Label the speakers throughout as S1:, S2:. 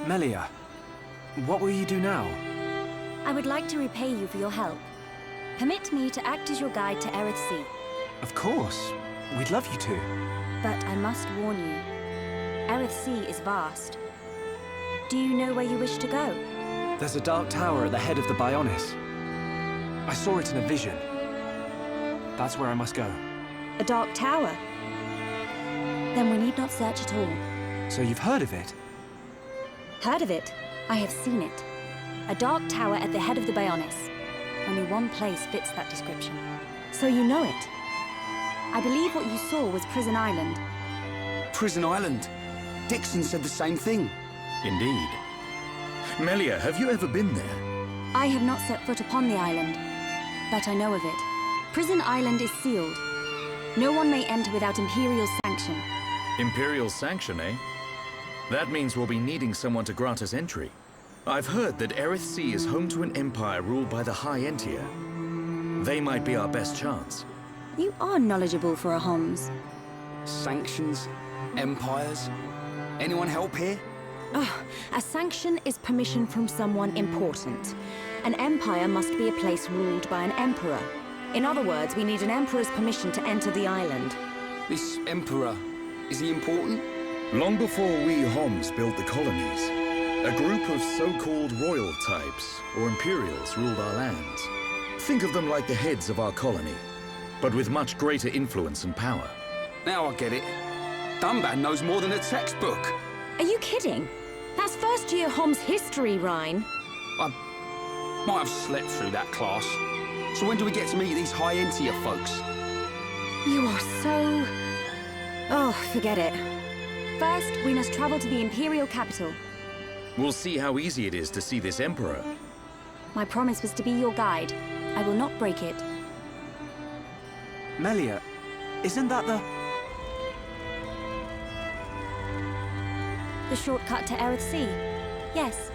S1: Melia, what will you do now?
S2: I would like to repay you for your help. Permit me to act as your guide to Erith Sea.
S1: Of course. We'd love you to.
S2: But I must warn you. Erith Sea is vast. Do you know where you wish to go?
S1: There's a dark tower at the head of the Bionis. I saw it in a vision. That's where I must go.
S2: A dark tower? Then we need not search at all.
S1: So you've heard of it?
S2: Heard of it? I have seen it. A dark tower at the head of the Bionis. Only one place fits that description. So you know it? I believe what you saw was Prison Island.
S3: Prison Island? Dixon said the same thing.
S4: Indeed. Melia, have you ever been there?
S2: I have not set foot upon the island, but I know of it. Prison Island is sealed. No one may enter without Imperial sanction.
S4: Imperial sanction, eh? That means we'll be needing someone to grant us entry. I've heard that Erith Sea is home to an empire ruled by the High Entier. They might be our best chance.
S2: You are knowledgeable for a Homs.
S3: Sanctions? Empires? Anyone help here?
S2: A sanction is permission from someone important. An empire must be a place ruled by an emperor. In other words, we need an emperor's permission to enter the island.
S3: This emperor, is he important?
S4: Long before we Homs built the colonies, a group of so-called royal types, or imperials, ruled our lands. Think of them like the heads of our colony, but with much greater influence and power.
S3: Now I get it. Dunban knows more than a textbook.
S2: Are you kidding? That's first year Homs history, Rhine.
S3: I might have slept through that class. So when do we get to meet these High Entier folks?
S2: You are so... Oh, forget it. First, we must travel to the Imperial capital.
S4: We'll see how easy it is to see this emperor.
S2: My promise was to be your guide. I will not break it.
S1: Melia, isn't that the...
S2: The shortcut to Erith Sea? Yes.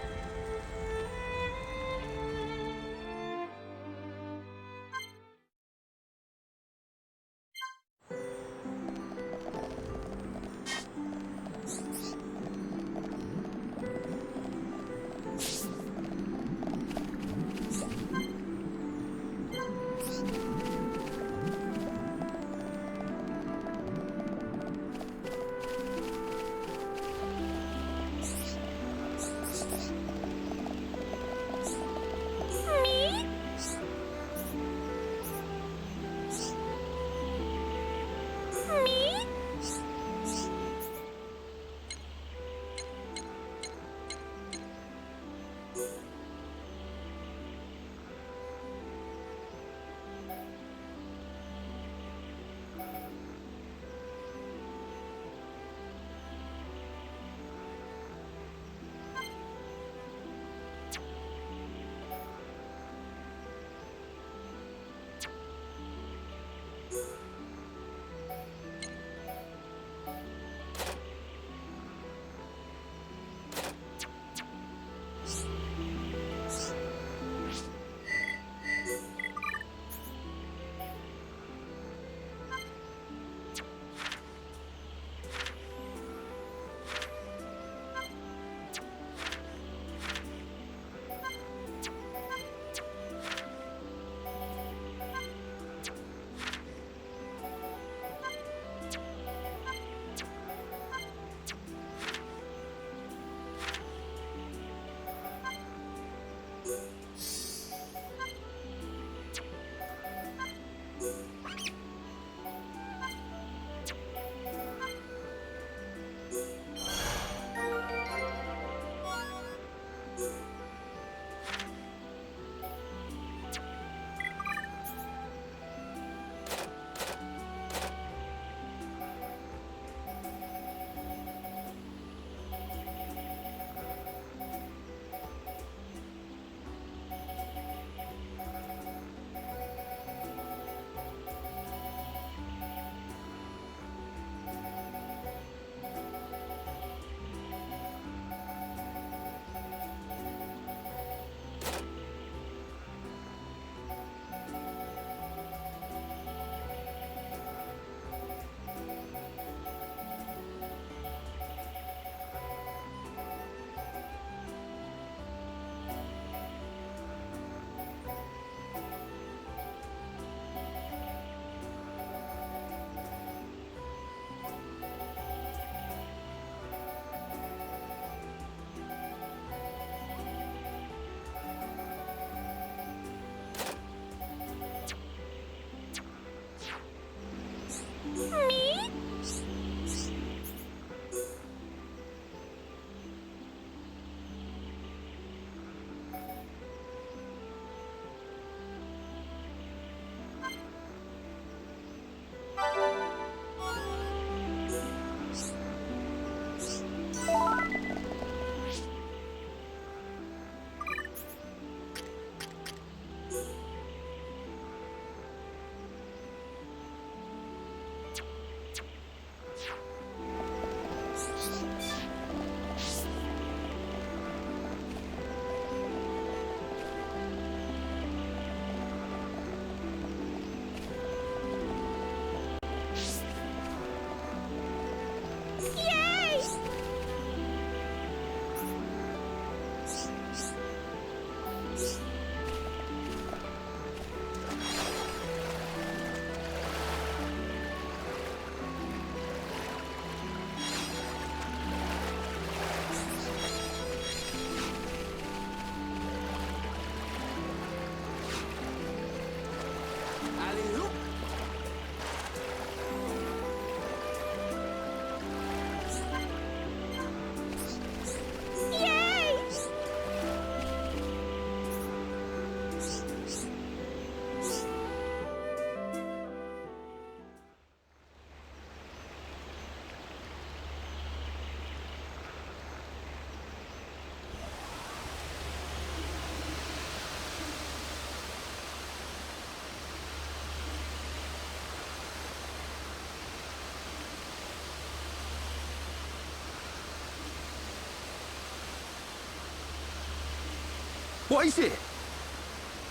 S3: What is it?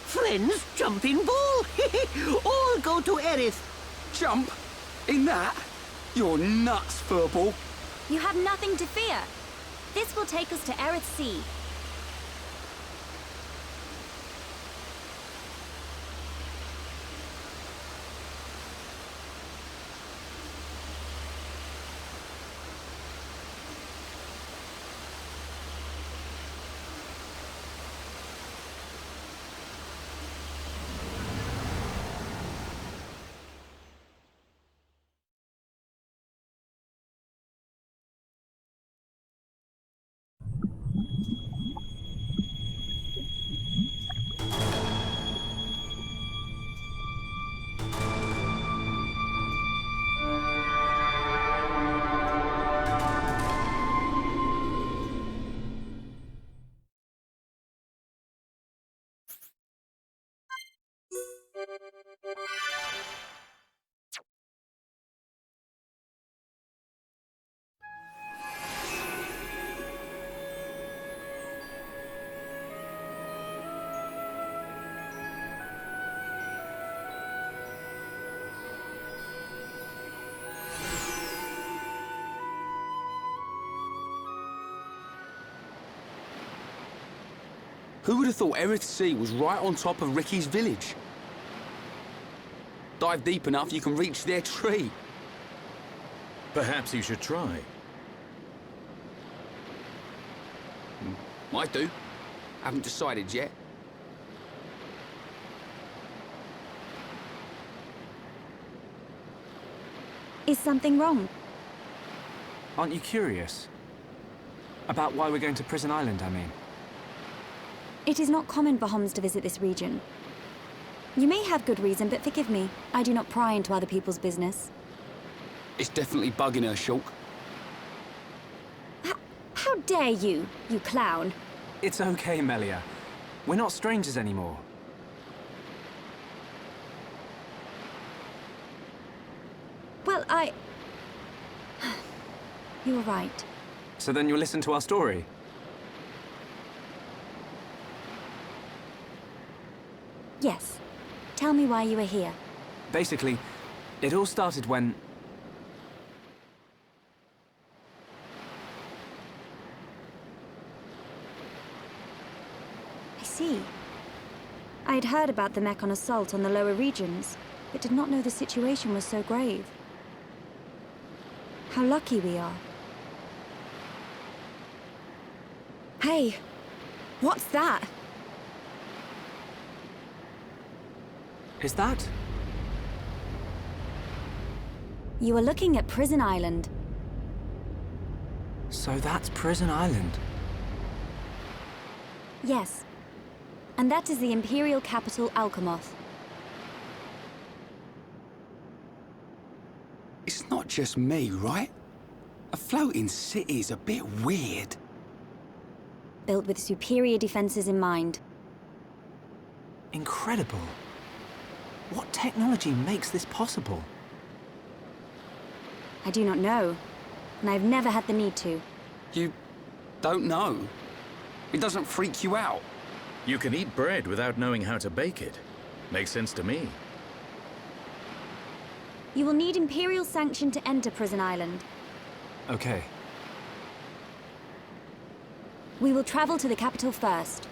S5: Friends, jumping ball. All go to Aerith.
S3: Jump? In that? You're nuts, Furball.
S2: You have nothing to fear. This will take us to Aerith Sea.
S3: Who would have thought Aerith Sea was right on top of Ricky's village? Dive deep enough, you can reach their tree.
S4: Perhaps you should try.
S3: Might do. Haven't decided yet.
S2: Is something wrong?
S1: Aren't you curious? About why we're going to Prison Island, I mean.
S2: It is not common for Homs to visit this region. You may have good reason, but forgive me. I do not pry into other people's business.
S3: It's definitely bugging her, Shulk.
S2: How dare you, you clown?
S1: It's okay, Melia. We're not strangers anymore.
S2: Well, You were right.
S1: So then you'll listen to our story?
S2: Yes. Tell me why you were here.
S1: Basically, it all started when...
S2: I see. I had heard about the Mechon assault on the lower regions, but did not know the situation was so grave. How lucky we are. Hey! What's that?
S1: Is that?
S2: You are looking at Prison Island.
S1: So that's Prison Island.
S2: Yes. And that is the Imperial capital, Alchemoth.
S3: It's not just me, right? A floating city's a bit weird.
S2: Built with superior defenses in mind.
S1: Incredible. What technology makes this possible?
S2: I do not know, and I've never had the need to.
S3: You don't know? It doesn't freak you out?
S4: You can eat bread without knowing how to bake it. Makes sense to me.
S2: You will need Imperial sanction to enter Prison Island.
S1: Okay.
S2: We will travel to the capital first.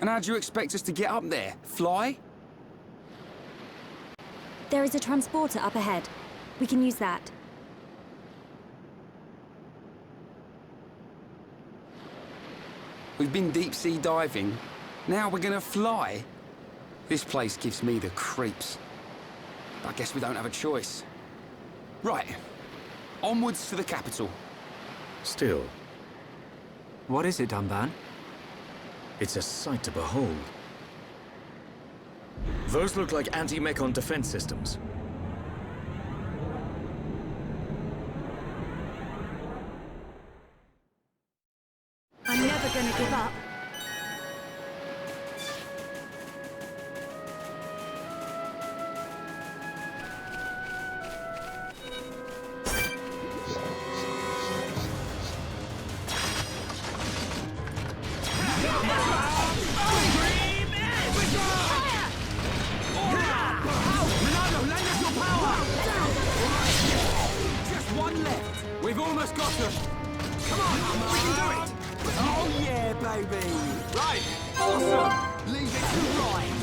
S3: And how do you expect us to get up there? Fly?
S2: There is a transporter up ahead. We can use that.
S3: We've been deep-sea diving. Now we're gonna fly? This place gives me the creeps. I guess we don't have a choice. Right. Onwards to the capital.
S4: Still,
S1: What is it, Dunban?
S4: it's a sight to behold. Those look like anti-mechon defense systems.
S2: I'm never gonna give up.
S3: Just one left. We've almost got them. Come on, we can do it. Oh yeah, baby. Right. Awesome. Leave it to right.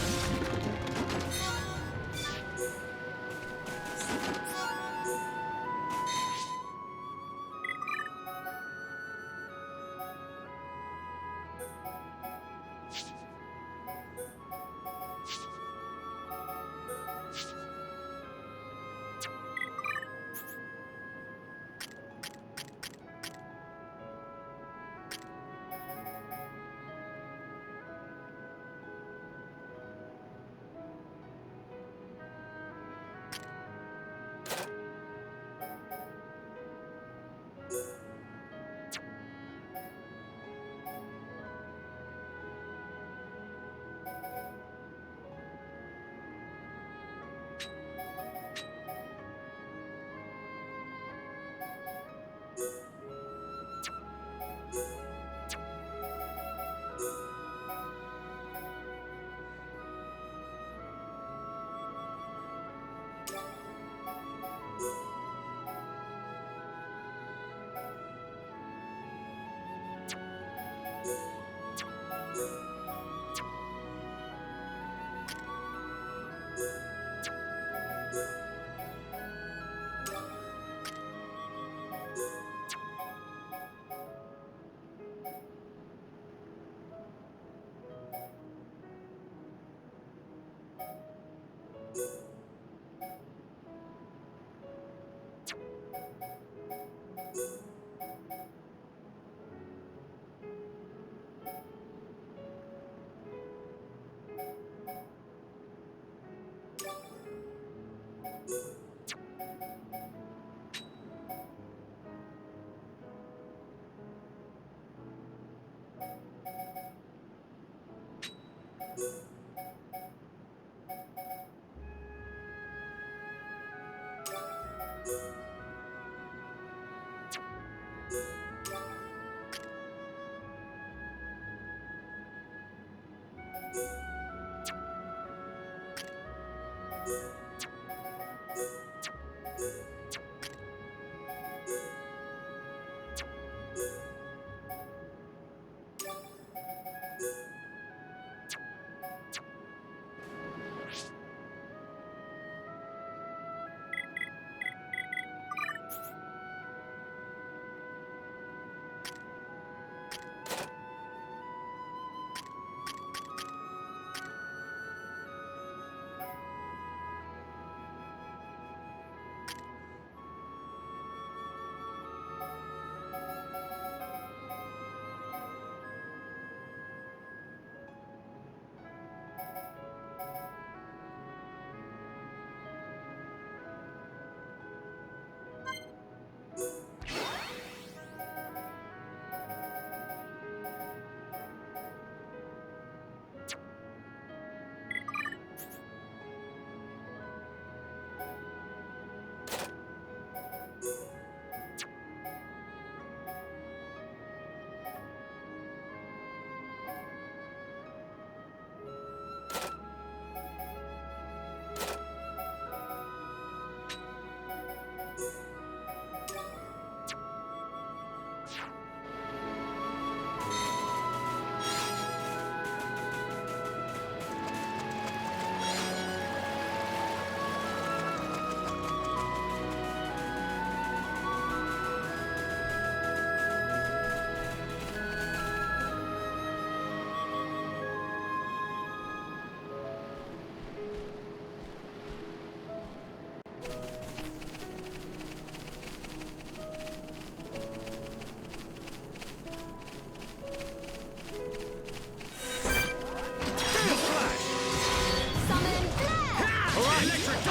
S2: Summon flare!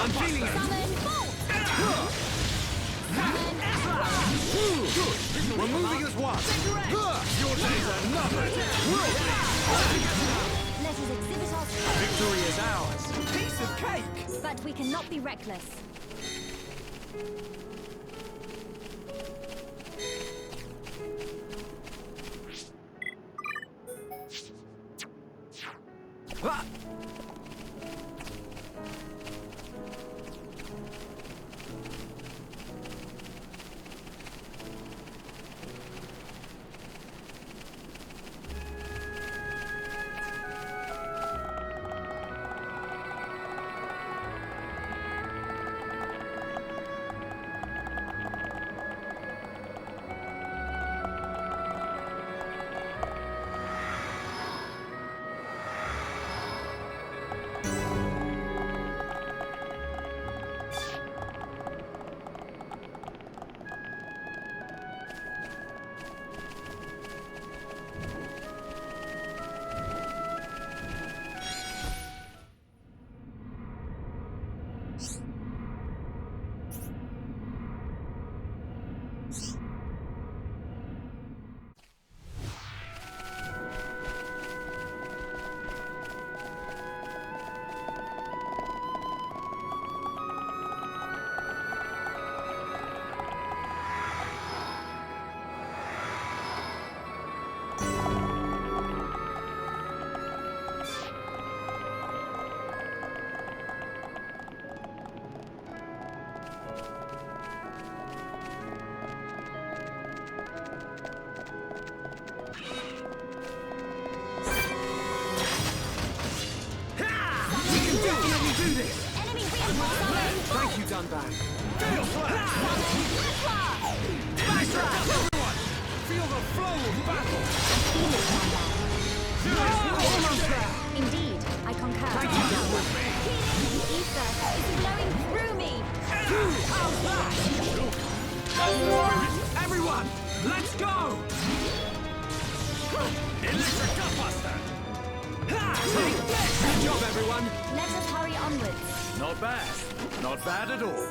S1: I'm feeling it!
S2: Summon bolt! Summon
S1: We're moving as one! Your days are numbered!
S2: Let us exhibit our strength,
S1: Victory is ours! Piece of cake!
S2: but we cannot be reckless.
S1: Ah! Do this!
S2: Enemy reinforcement!
S1: Thank you, Dunban.
S2: Summon
S1: Everyone! Feel the flow of battle! Almost there!
S2: Indeed, I concur.
S1: Thank you, Dunban.
S2: Healing ether is blowing through me.
S1: How's that? Everyone, let's go! Electric Gutbuster! Take this! Good job, everyone!
S2: Let us hurry onwards.
S4: Not bad. Not bad at all.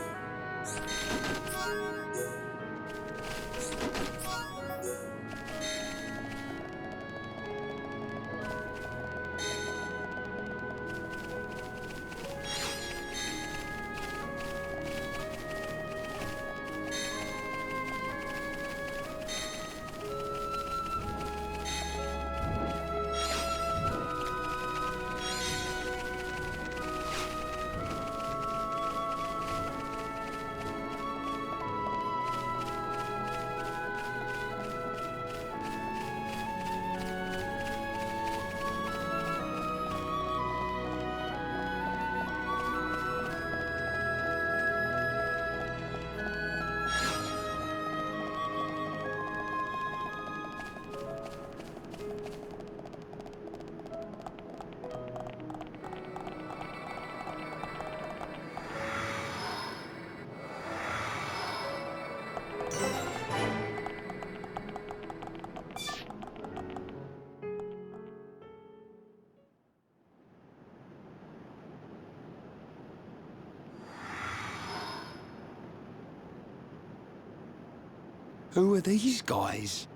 S3: Who are these guys?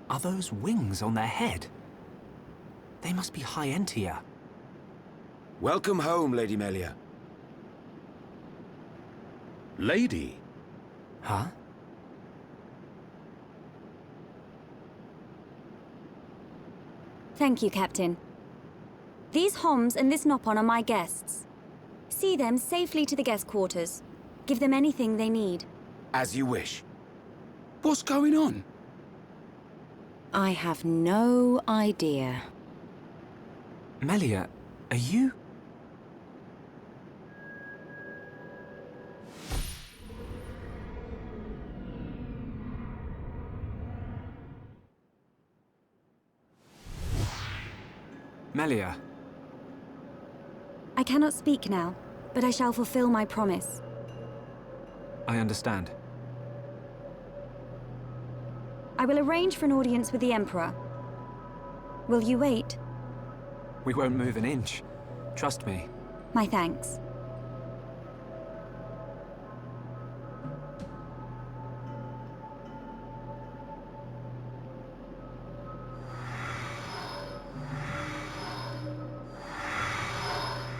S1: Are those wings on their head? They must be high Entia.
S6: Welcome home, Lady Melia.
S4: Lady?
S1: Huh?
S2: Thank you, Captain. These Homs and this Nopon are my guests. See them safely to the guest quarters. Give them anything they need.
S6: As you wish.
S3: What's going on?
S2: I have no idea.
S1: Melia, are you? Melia,
S2: I cannot speak now. but I shall fulfill my promise.
S1: I understand.
S2: I will arrange for an audience with the Emperor. Will you wait?
S1: We won't move an inch. Trust me.
S2: My thanks.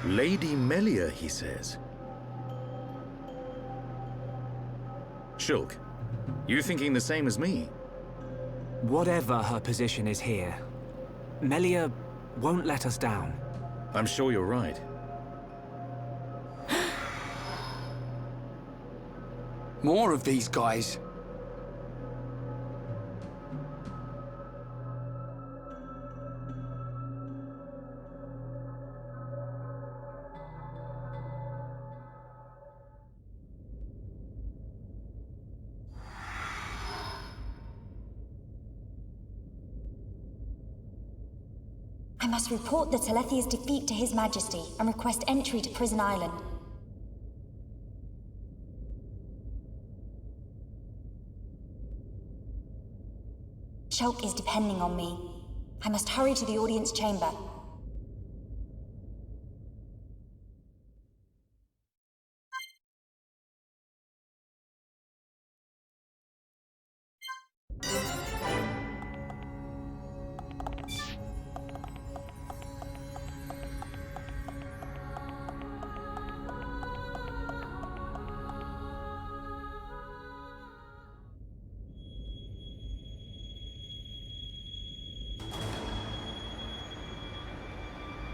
S4: Lady Melia, he says. Shulk, you thinking the same as me?
S1: Whatever her position is here, Melia won't let us down.
S4: I'm sure you're right.
S3: More of these guys.
S2: I must report the Telethia's defeat to His Majesty and request entry to Prison Island. Shulk is depending on me. I must hurry to the audience chamber.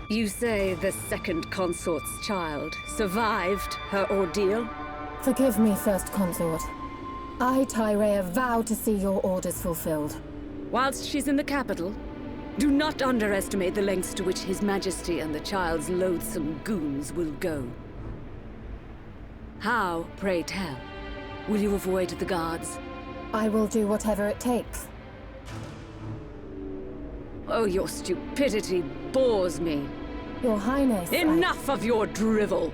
S7: You say the second consort's child survived her ordeal?
S8: Forgive me, First Consort. I, Tyrea, vow to see your orders fulfilled.
S7: Whilst she's in the capital, do not underestimate the lengths to which His Majesty and the child's loathsome goons will go. How, pray tell, will you avoid the guards?
S8: I will do whatever it takes.
S7: Oh, your stupidity bores me.
S8: Your Highness,
S7: Enough of your drivel!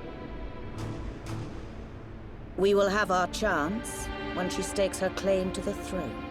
S9: We will have our chance when she stakes her claim to the throne.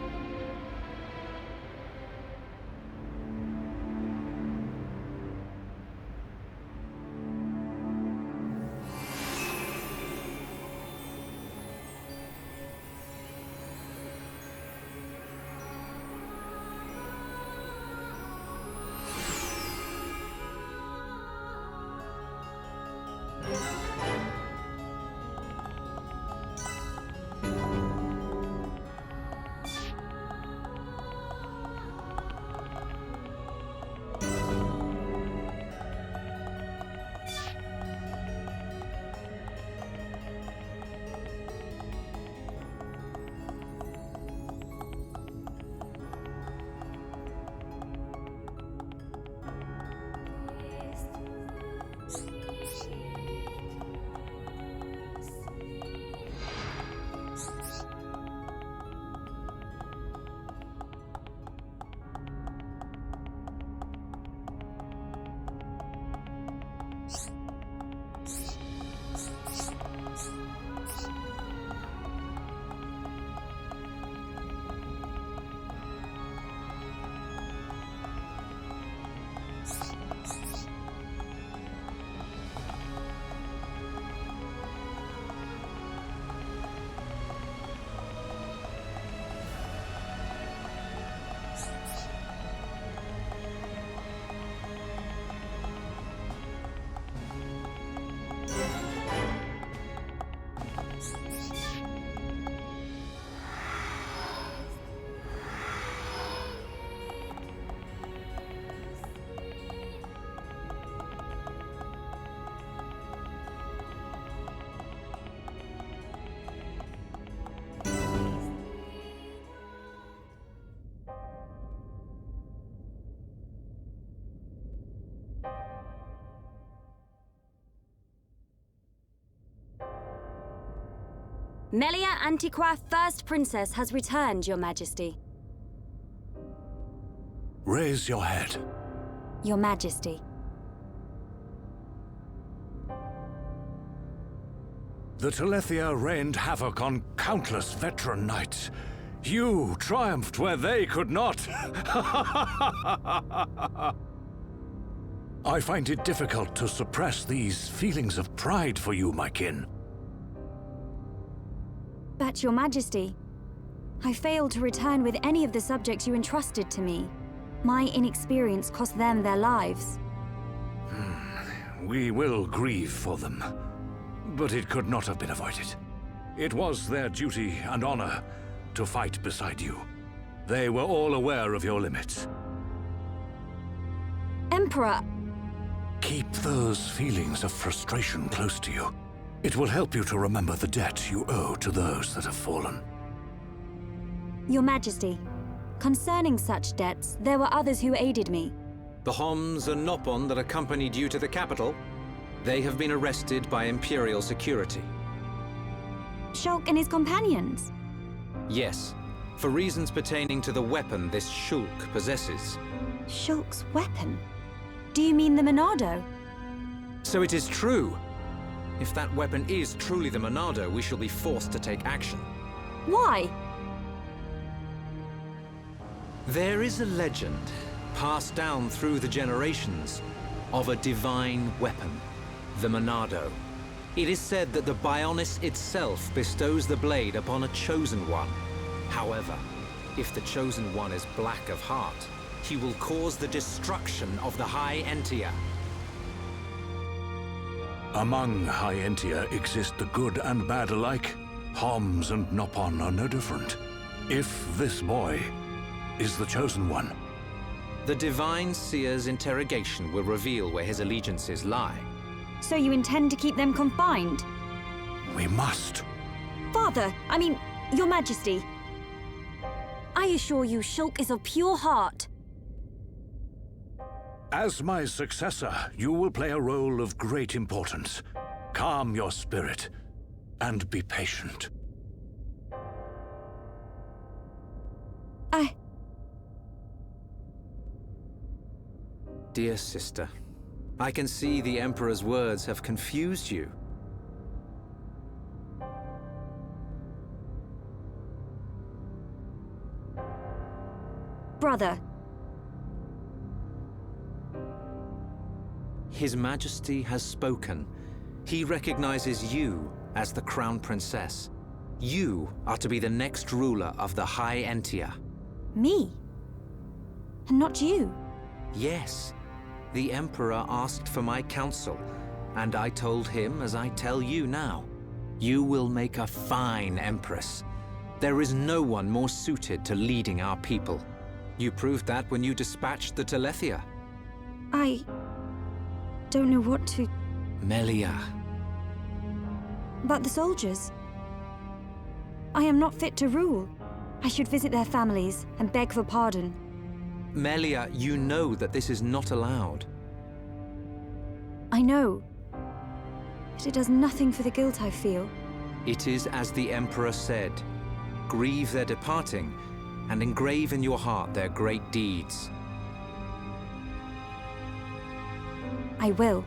S2: Melia Antiqua, First Princess, has returned, Your Majesty.
S10: Raise your head.
S2: Your Majesty.
S10: The Telethia rained havoc on countless veteran knights. You triumphed where they could not. I find it difficult to suppress these feelings of pride for you, my kin.
S2: But Your Majesty, I failed to return with any of the subjects you entrusted to me. My inexperience cost them their lives.
S10: We will grieve for them, but it could not have been avoided. It was their duty and honor to fight beside you. They were all aware of your limits.
S2: Emperor!
S10: Keep those feelings of frustration close to you. It will help you to remember the debt you owe to those that have fallen.
S2: Your Majesty, concerning such debts, there were others who aided me.
S11: The Homs and Nopon that accompanied you to the capital, they have been arrested by Imperial security.
S2: Shulk and his companions?
S11: Yes, for reasons pertaining to the weapon this Shulk possesses.
S2: Shulk's weapon? Do you mean the Monado?
S11: So it is true. If that weapon is truly the Monado, we shall be forced to take action.
S2: Why?
S11: There is a legend, passed down through the generations, of a divine weapon, the Monado. It is said that the Bionis itself bestows the blade upon a chosen one. However, if the chosen one is black of heart, he will cause the destruction of the High Entia.
S10: Among High Entia exist the good and bad alike. Homs and Nopon are no different. If this boy is the chosen one,
S11: the Divine Seer's interrogation will reveal where his allegiances lie.
S2: So you intend to keep them confined?
S10: we must.
S2: Father, Your Majesty. I assure you, Shulk is of pure heart.
S10: As my successor, you will play a role of great importance. Calm your spirit, and be patient.
S11: Dear sister, I can see the Emperor's words have confused you.
S2: Brother.
S11: His Majesty has spoken. He recognizes you as the Crown Princess. You are to be the next ruler of the High Entia.
S2: Me? And not you?
S11: Yes. The Emperor asked for my counsel, and I told him as I tell you now. You will make a fine Empress. There is no one more suited to leading our people. You proved that when you dispatched the Telethia.
S2: I don't know what to...
S11: Melia.
S2: But the soldiers. I am not fit to rule. I should visit their families and beg for pardon.
S11: Melia, you know that this is not allowed.
S2: I know. But it does nothing for the guilt I feel.
S11: It is as the Emperor said. Grieve their departing, and engrave in your heart their great deeds.
S2: I will.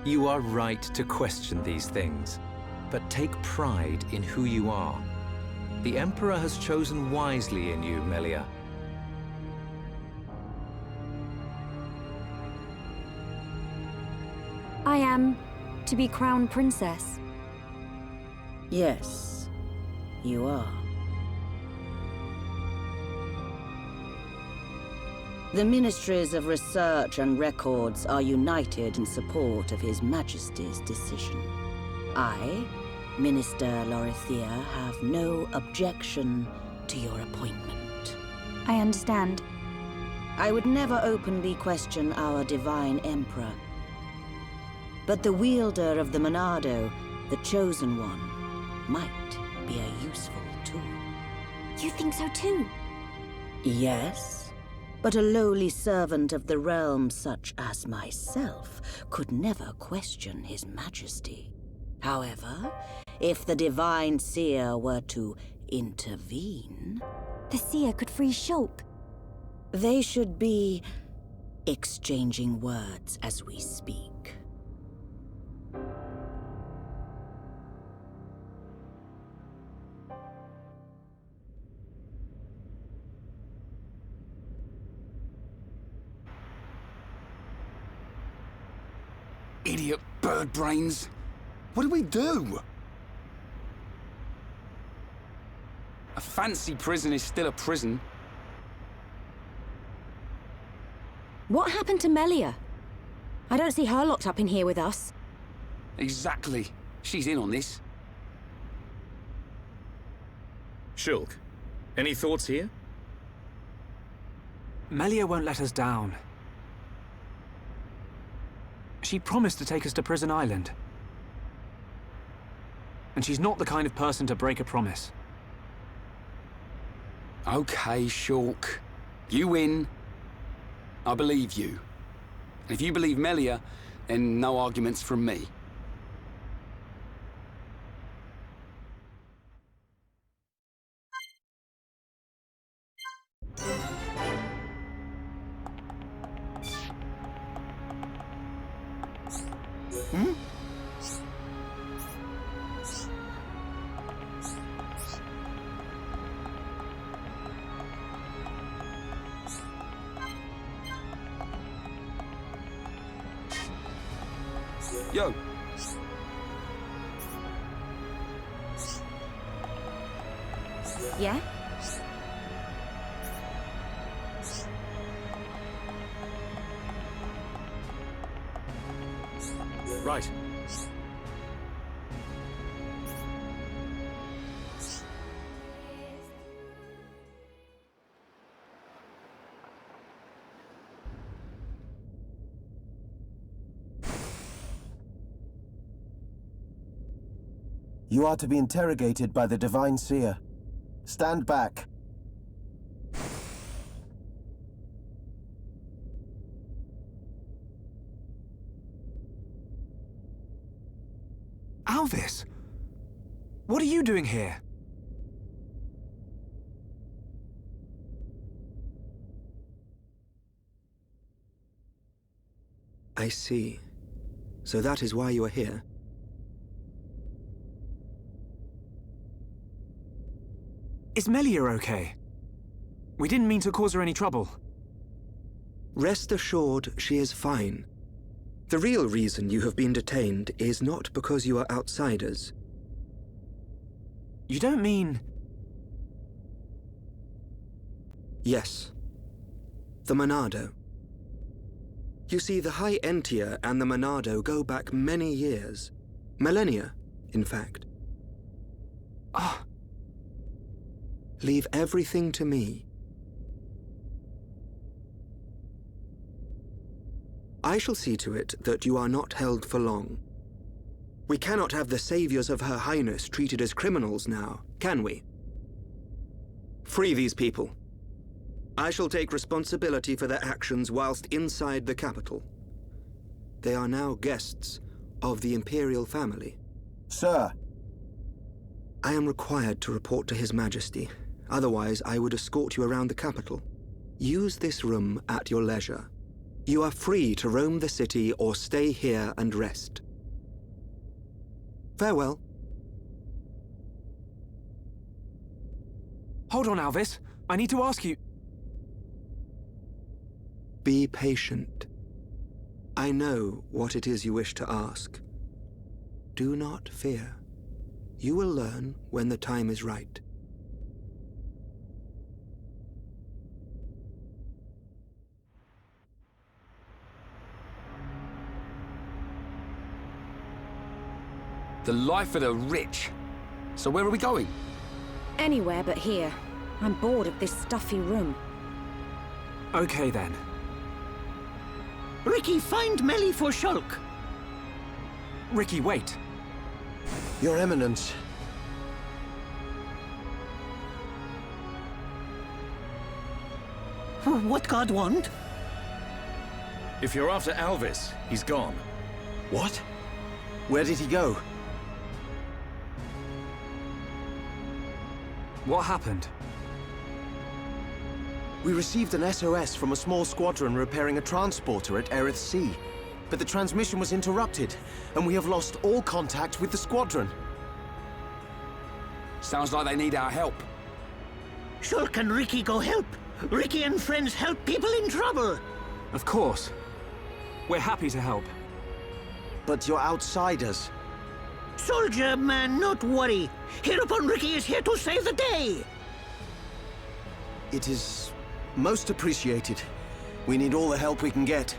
S11: You are right to question these things, but take pride in who you are. The Emperor has chosen wisely in you, Melia.
S2: I am to be Crown Princess.
S9: Yes, you are. The Ministries of Research and Records are united in support of His Majesty's decision. I, Minister Lorithia, have no objection to your appointment.
S2: I understand.
S9: I would never openly question our Divine Emperor. But the wielder of the Monado, the Chosen One, might be a useful tool.
S2: You think so too?
S9: Yes, but a lowly servant of the realm such as myself could never question His Majesty. However, if the Divine Seer were to intervene...
S2: The Seer could free Shulk.
S9: They should be exchanging words as we speak.
S3: Idiot bird brains. What do we do? A fancy prison is still a prison.
S2: What happened to Melia? I don't see her locked up in here with us.
S3: Exactly. She's in on this.
S4: Shulk, any thoughts here?
S1: Melia won't let us down. She promised to take us to Prison Island. And she's not the kind of person to break a promise.
S3: Okay, Shulk. You win. I believe you. And if you believe Melia, then no arguments from me. Hmm? Yo.
S2: Yeah?
S4: Right.
S12: You are to be interrogated by the Divine Seer. Stand back.
S1: Alvis! What are you doing here?
S13: I see. So that is why you are here.
S1: Is Melia okay? We didn't mean to cause her any trouble.
S13: Rest assured, she is fine. The real reason you have been detained is not because you are outsiders.
S1: You don't mean...
S13: Yes. The Monado. You see, the High Entia and the Monado go back many years. Millennia, in fact.
S1: Ah.
S13: Leave everything to me. I shall see to it that you are not held for long. We cannot have the saviors of Her Highness treated as criminals now, can we? Free these people. I shall take responsibility for their actions whilst inside the capital. They are now guests of the Imperial family.
S12: Sir!
S13: I am required to report to His Majesty. Otherwise, I would escort you around the capital. Use this room at your leisure. You are free to roam the city or stay here and rest. Farewell.
S1: Hold on, Alvis. I need to ask you...
S13: Be patient. I know what it is you wish to ask. Do not fear. You will learn when the time is right.
S3: The life of the rich. So where are we going?
S2: Anywhere but here. I'm bored of this stuffy room.
S1: Okay, then.
S5: Ricky, find Melly for Shulk.
S1: Ricky, wait.
S12: Your Eminence.
S5: What God want?
S4: If you're after Alvis, he's gone.
S12: What? Where did he go?
S1: What happened?
S12: We received an SOS from a small squadron repairing a transporter at Erith Sea. But the transmission was interrupted, and we have lost all contact with the squadron.
S3: Sounds like they need our help.
S5: Shulk and Ricky go help. Ricky and friends help people in trouble.
S1: Of course. We're happy to help.
S12: but you're outsiders.
S5: Soldier man, not worry. Hereupon Ricky is here to save the day.
S12: It is most appreciated. We need all the help we can get.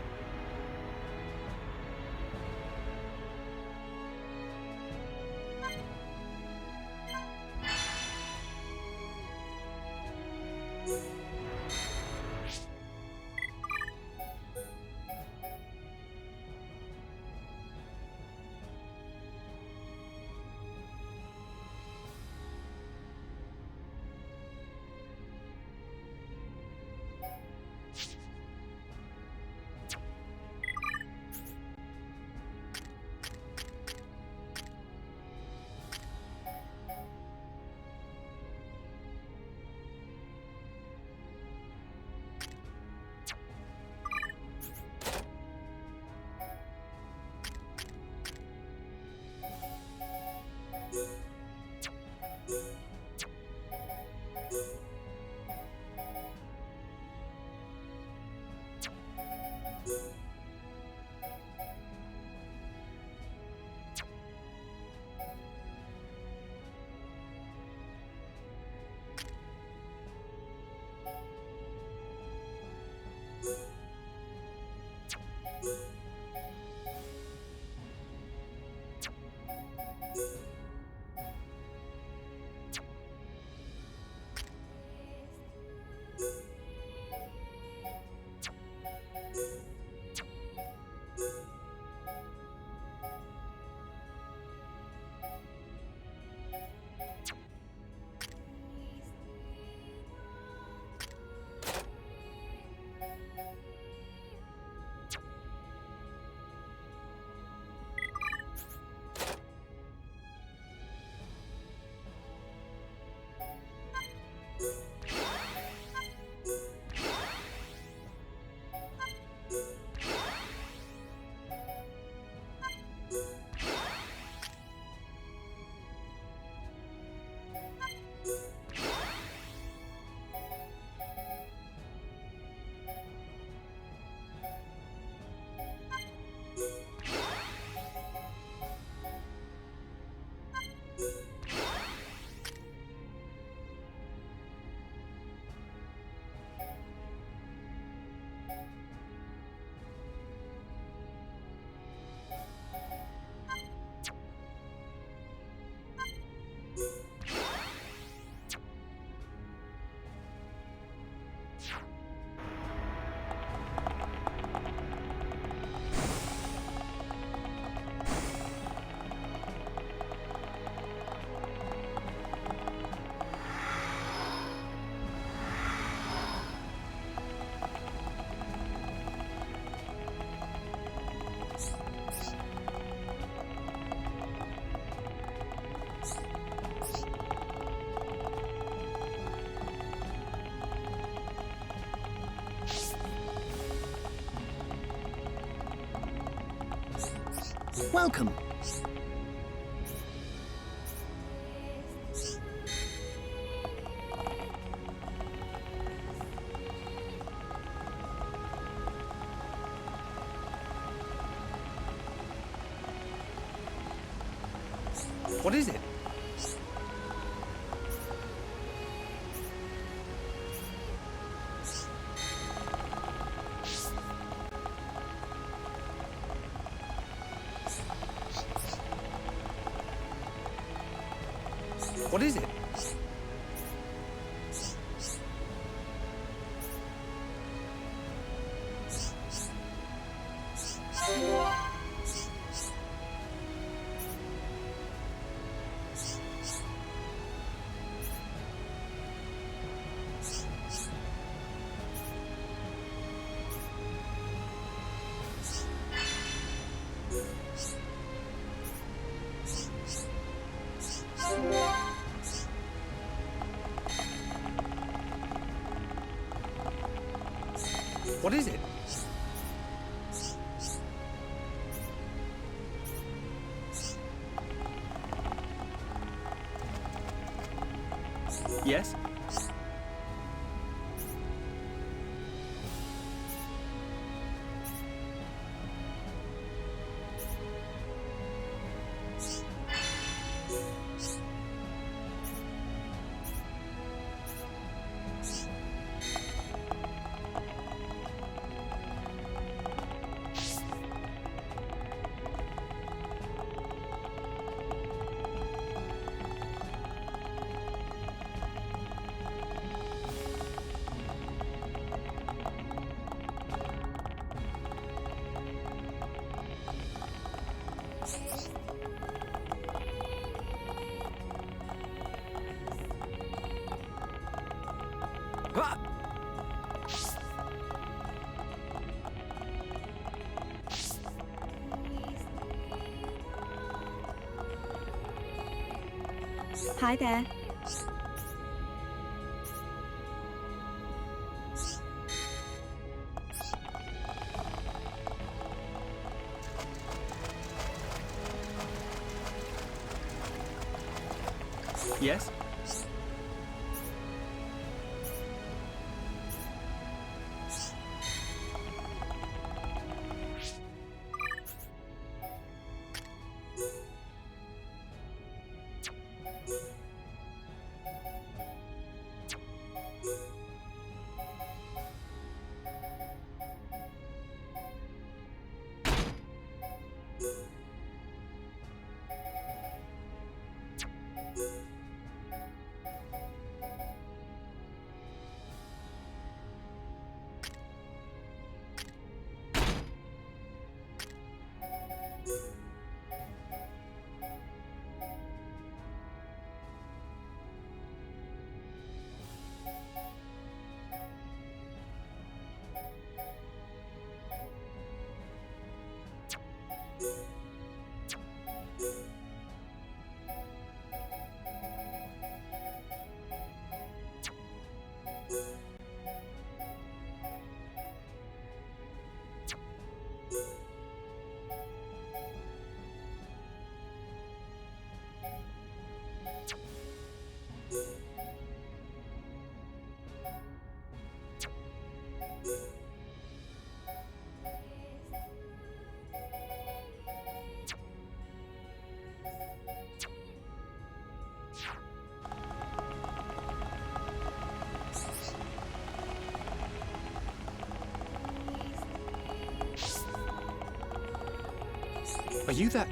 S5: Welcome.
S1: What is it? What is it? What is it? Yes?
S2: Hi there.
S1: Yes? Are you that?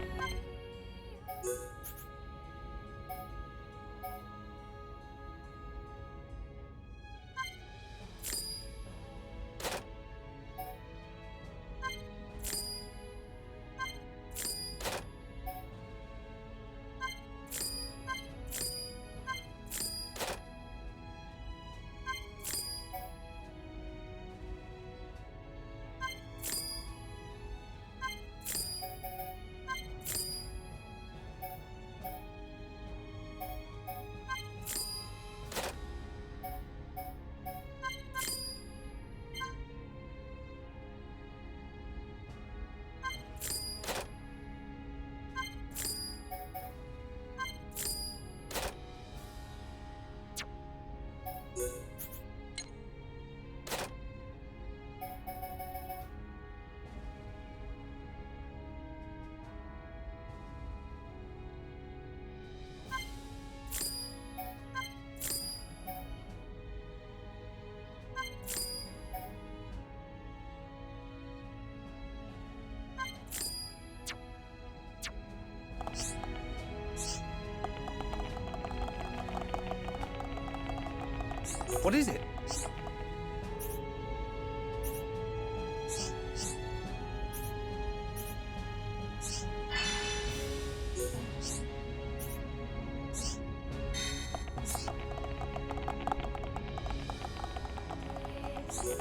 S1: What is it?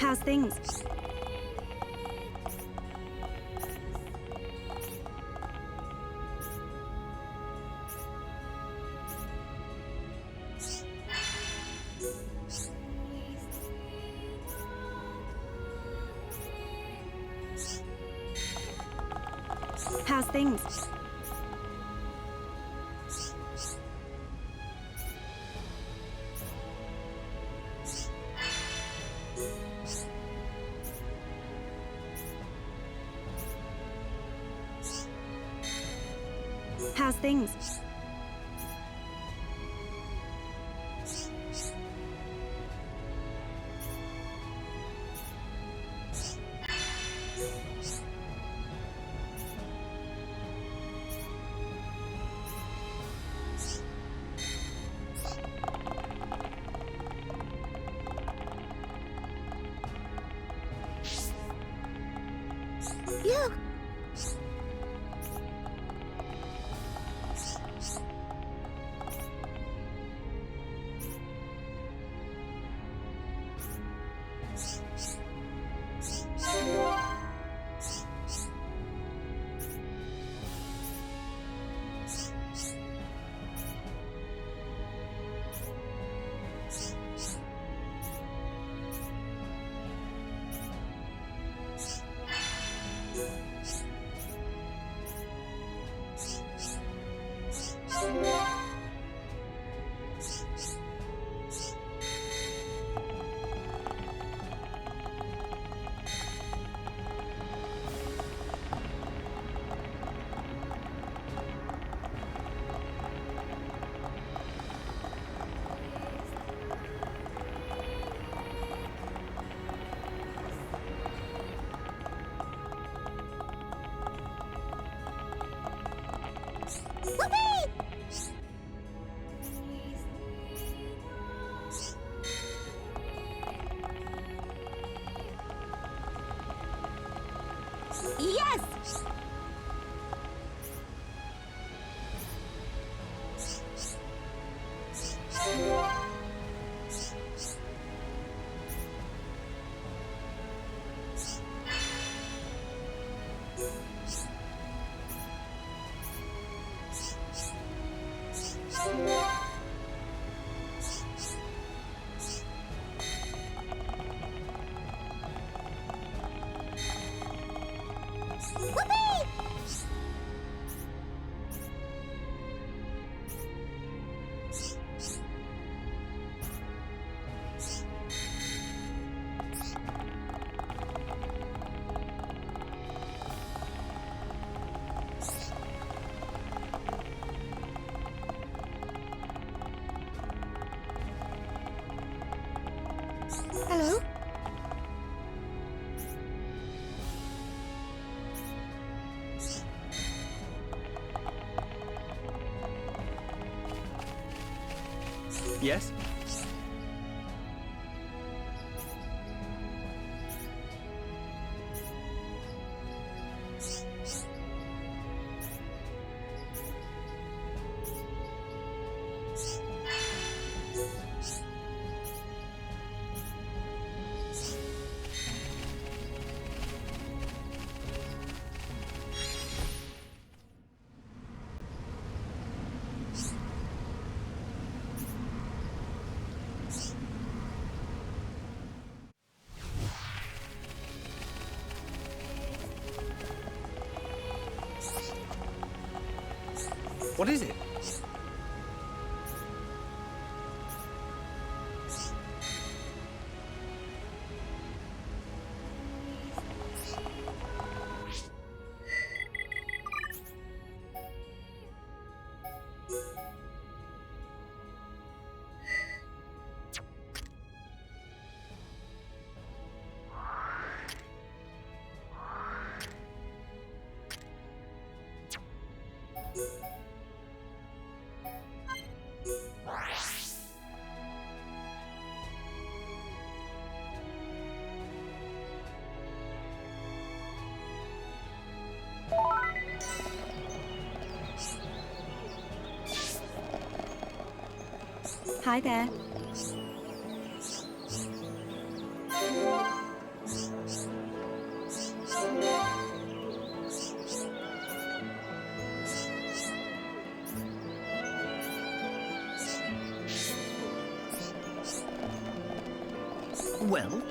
S2: How's things? How's things? How's things? Yes! Hello?
S12: Yes? What is it?
S2: Hi there.
S5: Well?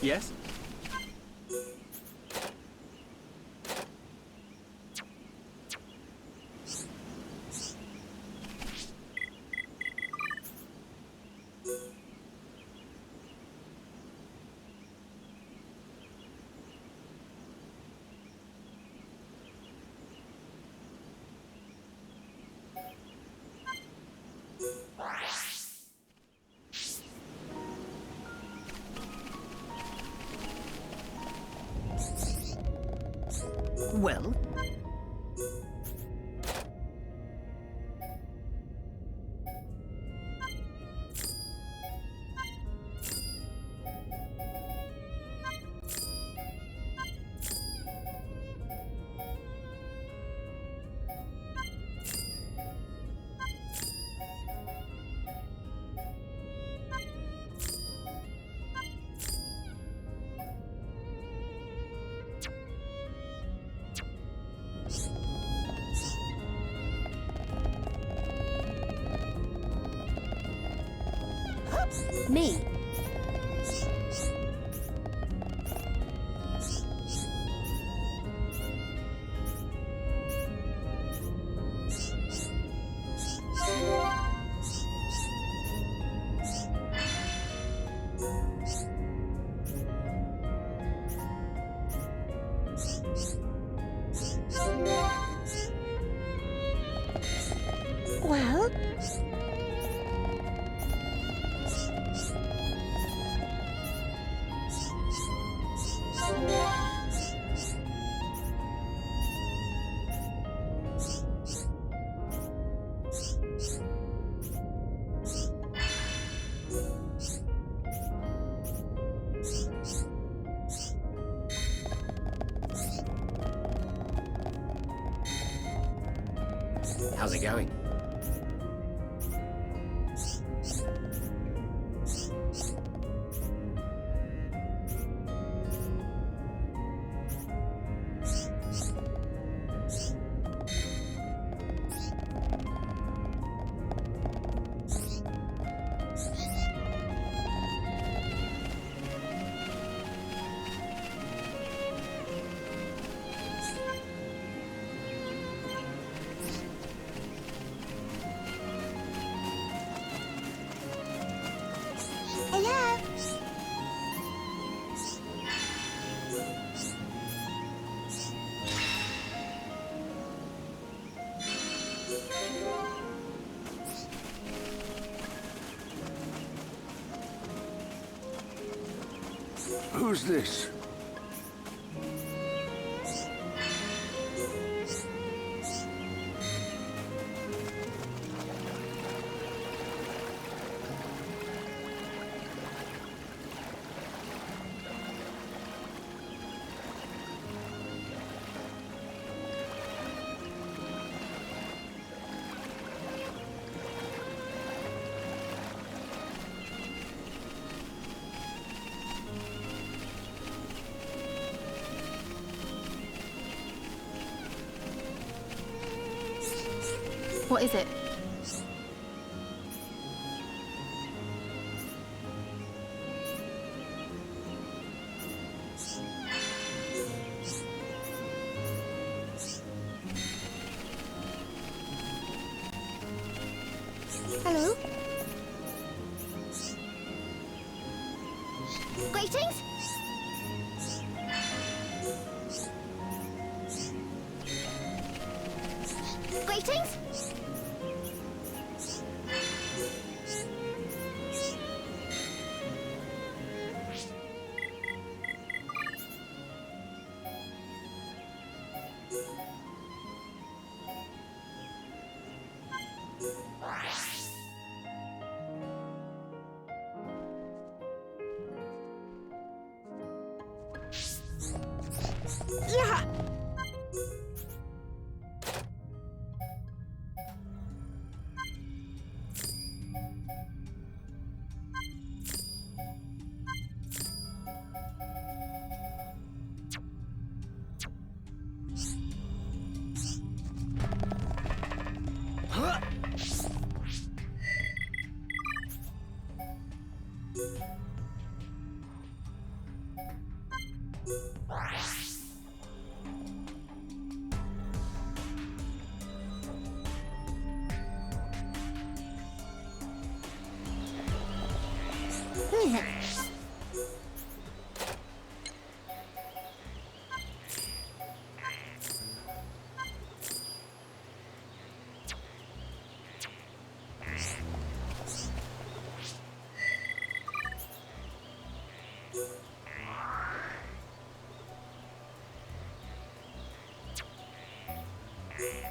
S12: Yes?
S5: Well?
S2: Me?
S5: Well?
S6: How's it going?
S2: Hello?
S10: Who's this?
S2: What is it? Hello? Greetings? Greetings? Yeah.
S5: Yeah!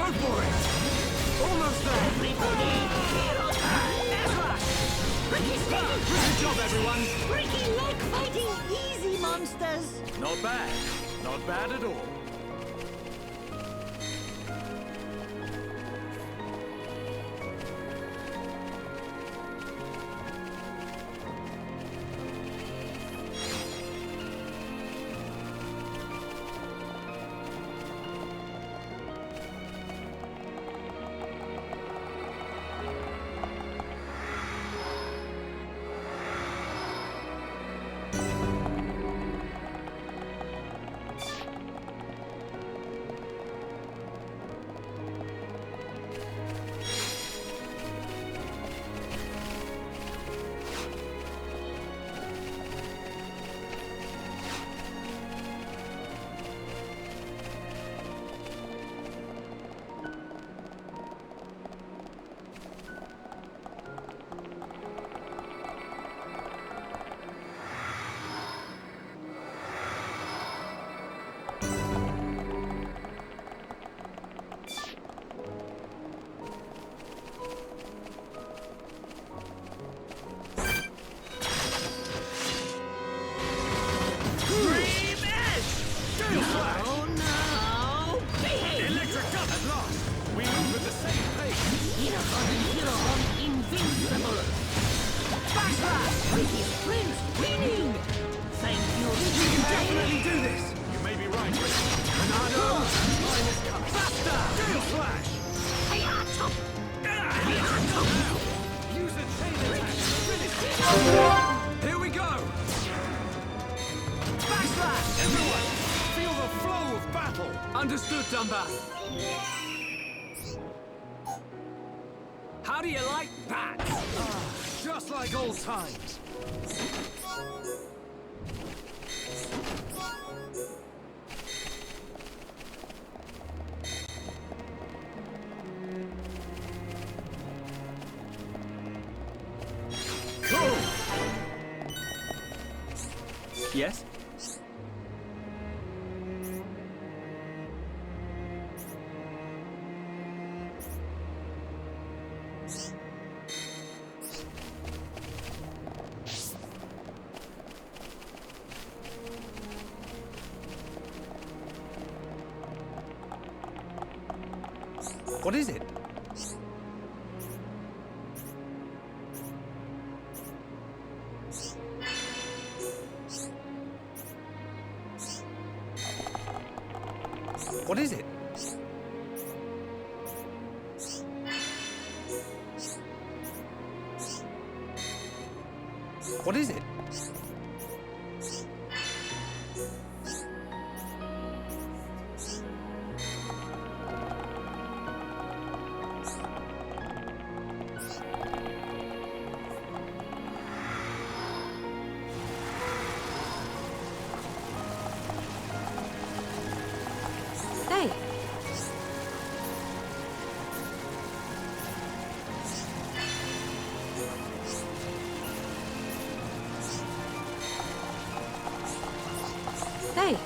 S1: Go for it! Almost there!
S5: Everybody, hero time! Ezra! Ricky,
S1: Good job, everyone!
S5: Ricky like fighting easy monsters!
S1: Not bad. Not bad at all. Here we go! Backslash! Everyone, feel the flow of battle! Understood, Dumba. How do you like that? Just like old times. Yes? What is it? What is it? What is it?
S2: Hey. Hey.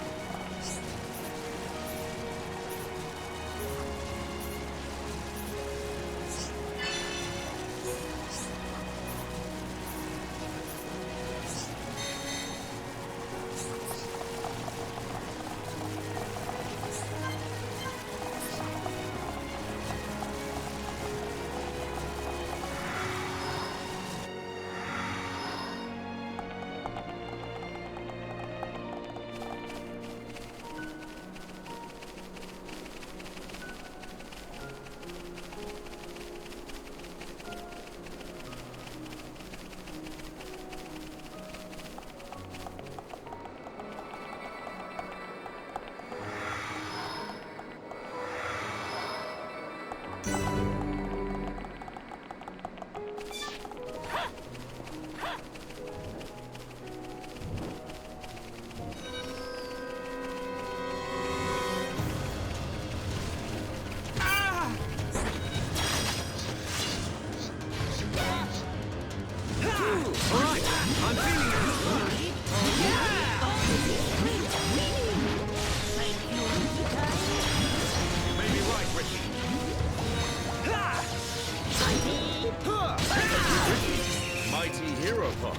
S4: hero pod.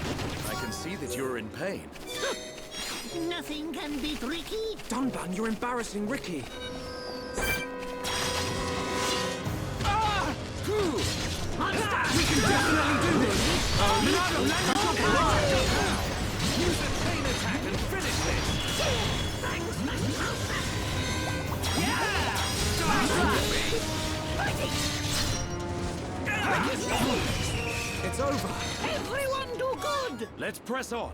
S4: I can see that you're in pain.
S5: Nothing can beat Ricky.
S1: Dunban, you're embarrassing Ricky.
S5: Monster!
S1: We can definitely do this!
S10: Use a chain attack and finish this!
S1: It's over!
S5: Everyone do good!
S4: Let's press on.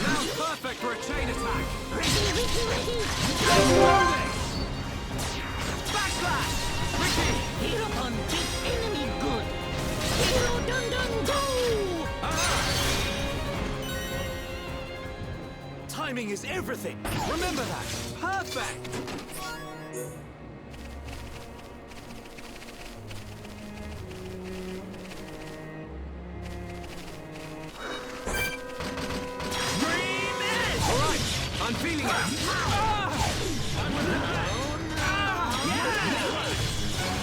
S1: Now's perfect for a chain attack!
S5: Ricky!
S1: Backslash! Ricky!
S5: Hero on big enemy good! Hero dun go!
S1: Timing is everything! Remember that! Perfect! I'm feeling it!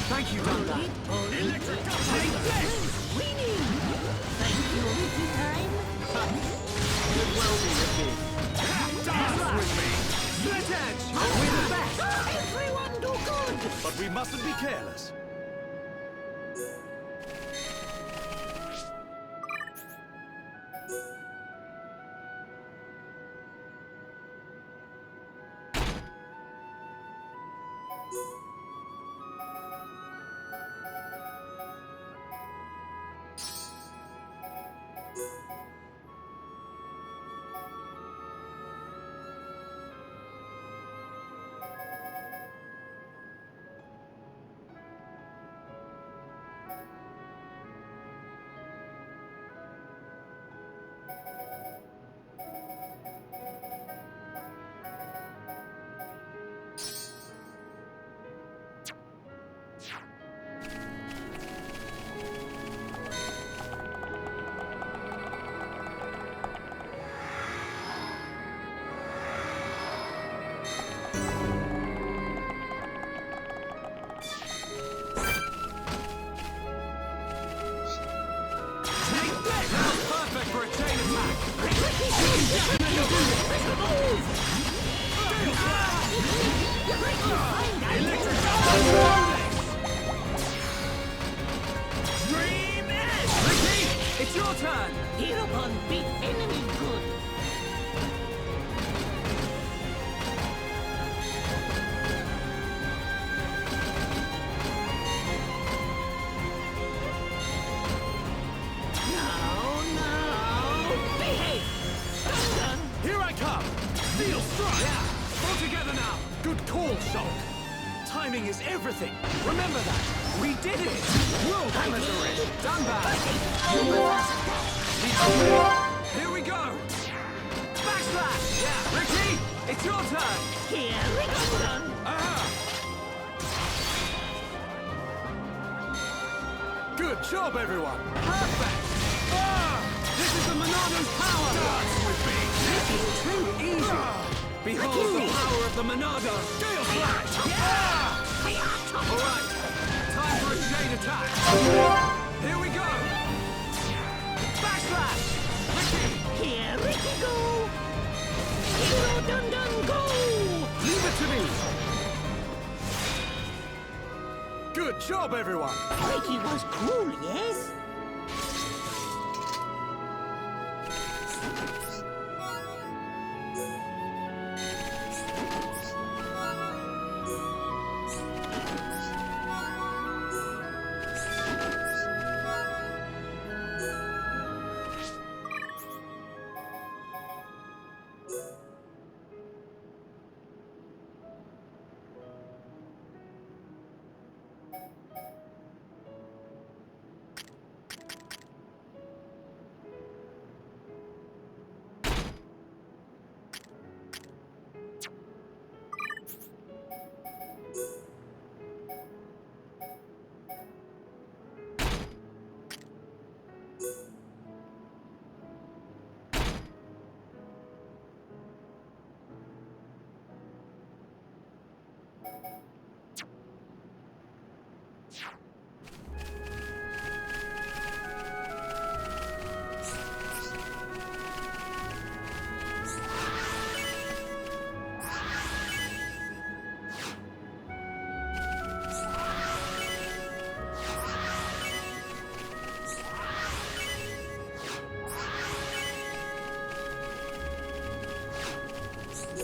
S1: Thank you, Dunban.
S5: Take this! Winning! Thank you, Ricky time!
S1: Good well be, Ricky. Dance with me! Split edge! We're the best!
S5: Everyone do good!
S4: But we mustn't be careless.
S1: It's your turn!
S5: Hero on big enemy good! Now, behave! Dun!
S1: Here I come! Steel strike! Yeah! All together now! Good call, Shulk! Timing is everything! Remember that! We did it! World Amateur! Dunban! Here we go! Backslash! Yeah! Ricky! It's your turn!
S5: Here we go, Dun!
S1: Good job, everyone! Perfect! This is the Monado's power! Dance with me! This is too easy! Behold the power of the Monado! Scale Flash! Yeah! Alright, time for a chain attack! Here we go! Backslash! Ricky!
S5: Here Ricky go! Hero dun go!
S1: Leave it to me! Good job, everyone!
S5: Ricky was cool, yes?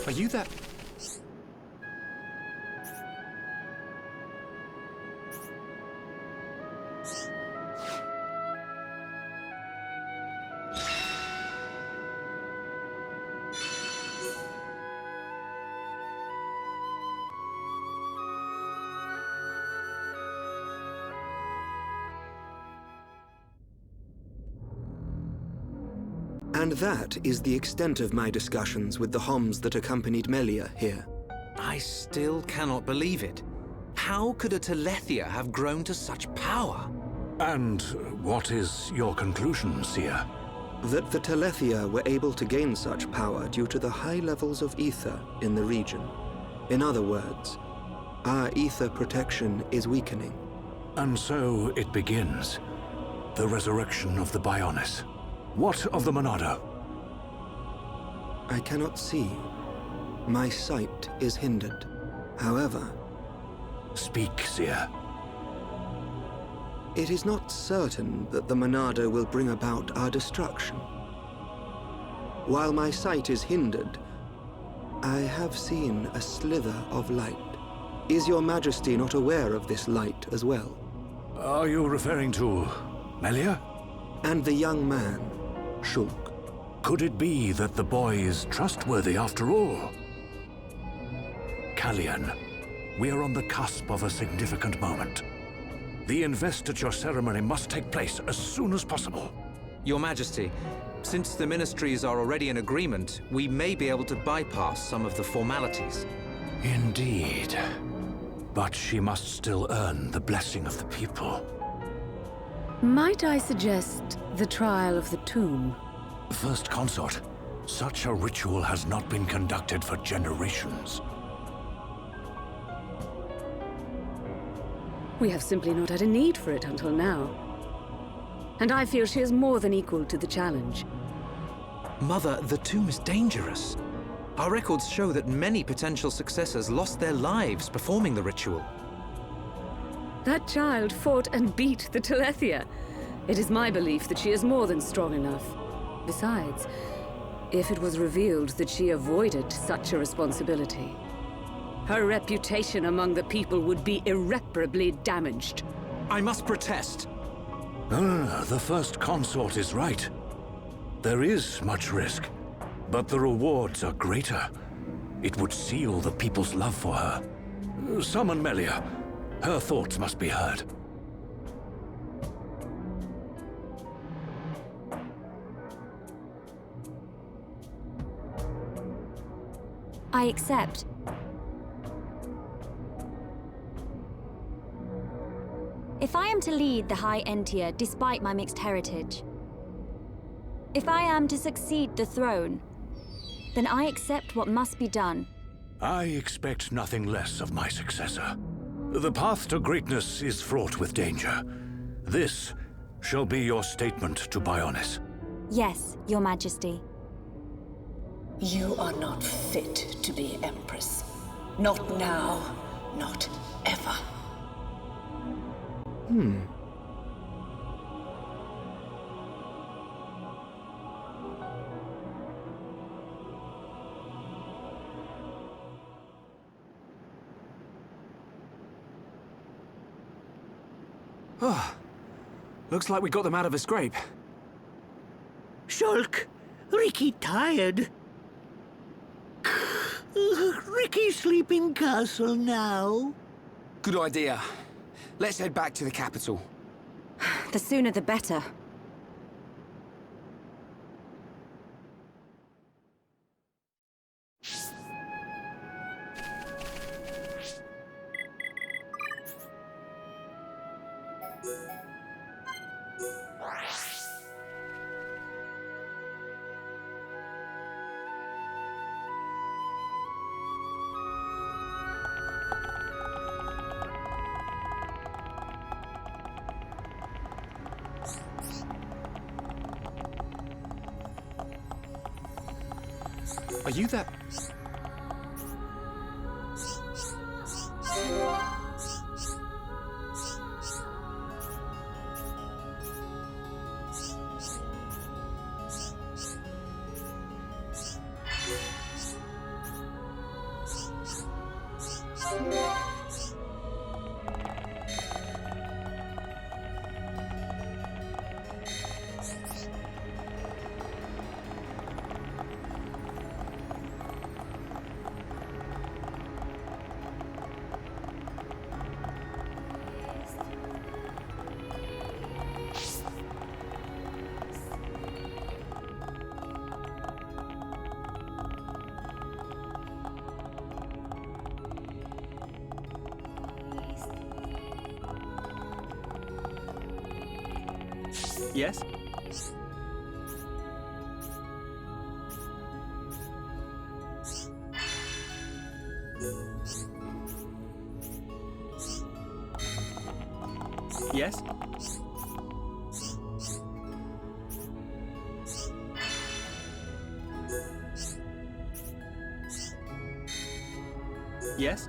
S3: Are you that...
S13: And that is the extent of my discussions with the Homs that accompanied Melia here.
S11: I still cannot believe it. How could a Telethia have grown to such power?
S10: And what is your conclusion, Seer?
S13: That the Telethia were able to gain such power due to the high levels of ether in the region. In other words, our ether protection is weakening.
S10: And so it begins. The resurrection of the Bionis. What of the Monado?
S13: I cannot see. My sight is hindered. However...
S10: Speak, Seer.
S13: It is not certain that the Monado will bring about our destruction. While my sight is hindered, I have seen a slither of light. Is your Majesty not aware of this light as well?
S10: Are you referring to Melia?
S13: And the young man, Shulk.
S10: Could it be that the boy is trustworthy after all? Kallian, we are on the cusp of a significant moment. The investiture ceremony must take place as soon as possible.
S11: Your Majesty, since the ministries are already in agreement, we may be able to bypass some of the formalities.
S10: Indeed. But she must still earn the blessing of the people.
S7: Might I suggest the trial of the tomb?
S10: First Consort, such a ritual has not been conducted for generations.
S7: We have simply not had a need for it until now. And I feel she is more than equal to the challenge.
S11: Mother, the tomb is dangerous. Our records show that many potential successors lost their lives performing the ritual.
S7: That child fought and beat the Telethia. It is my belief that she is more than strong enough. Besides, if it was revealed that she avoided such a responsibility, her reputation among the people would be irreparably damaged.
S11: I must protest.
S10: The First Consort is right. There is much risk, but the rewards are greater. It would seal the people's love for her. Summon Melia. Her thoughts must be heard.
S2: I accept. If I am to lead the High Entia despite my mixed heritage, if I am to succeed the throne, then I accept what must be done.
S10: I expect nothing less of my successor. The path to greatness is fraught with danger. This shall be your statement to Bionis.
S2: Yes, Your Majesty.
S14: You are not fit to be Empress. Not now, not ever.
S1: Looks like we got them out of a scrape.
S5: Shulk, Ricky tired. Ricky sleeping castle now.
S3: Good idea. Let's head back to the capital.
S2: The sooner the better.
S3: Are you that...
S13: Yes? Yes? Yes?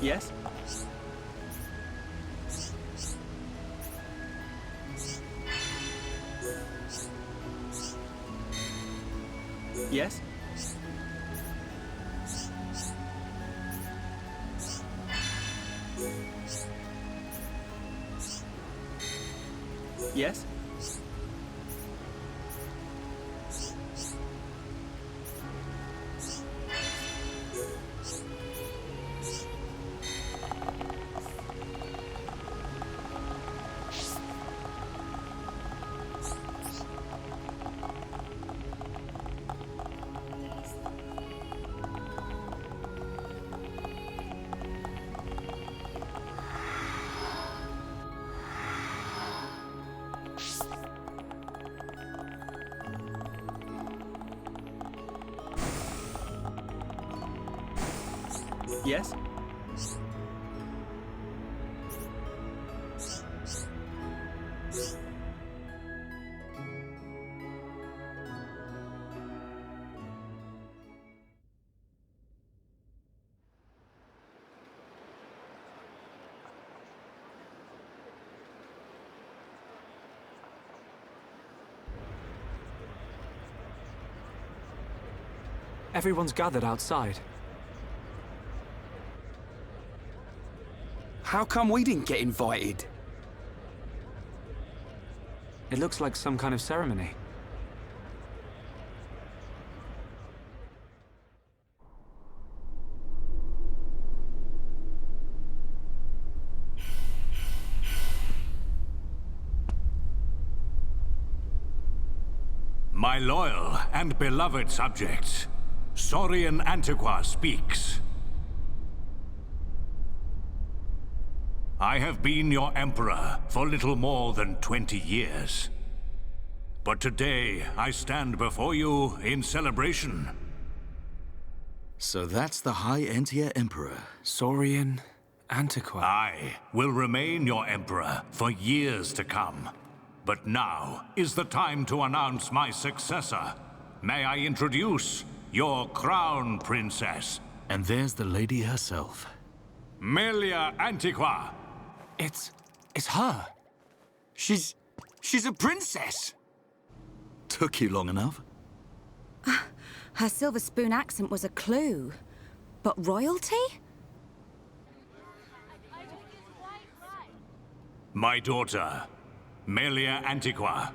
S13: Yes? Yes? Yes? Yes? Everyone's gathered outside.
S3: How come we didn't get invited?
S13: It looks like some kind of ceremony.
S10: My loyal and beloved subjects, Saurian Antiqua speaks. I have been your emperor for little more than 20 years. But today, I stand before you in celebration.
S4: So that's the High Entia Emperor.
S13: Saurian Antiqua.
S10: I will remain your emperor for years to come. But now is the time to announce my successor. May I introduce your crown princess?
S4: And there's the lady herself.
S10: Melia Antiqua.
S3: It's her. She's a princess.
S4: Took you long enough?
S2: Her silver spoon accent was a clue. But royalty?
S10: My daughter, Melia Antiqua,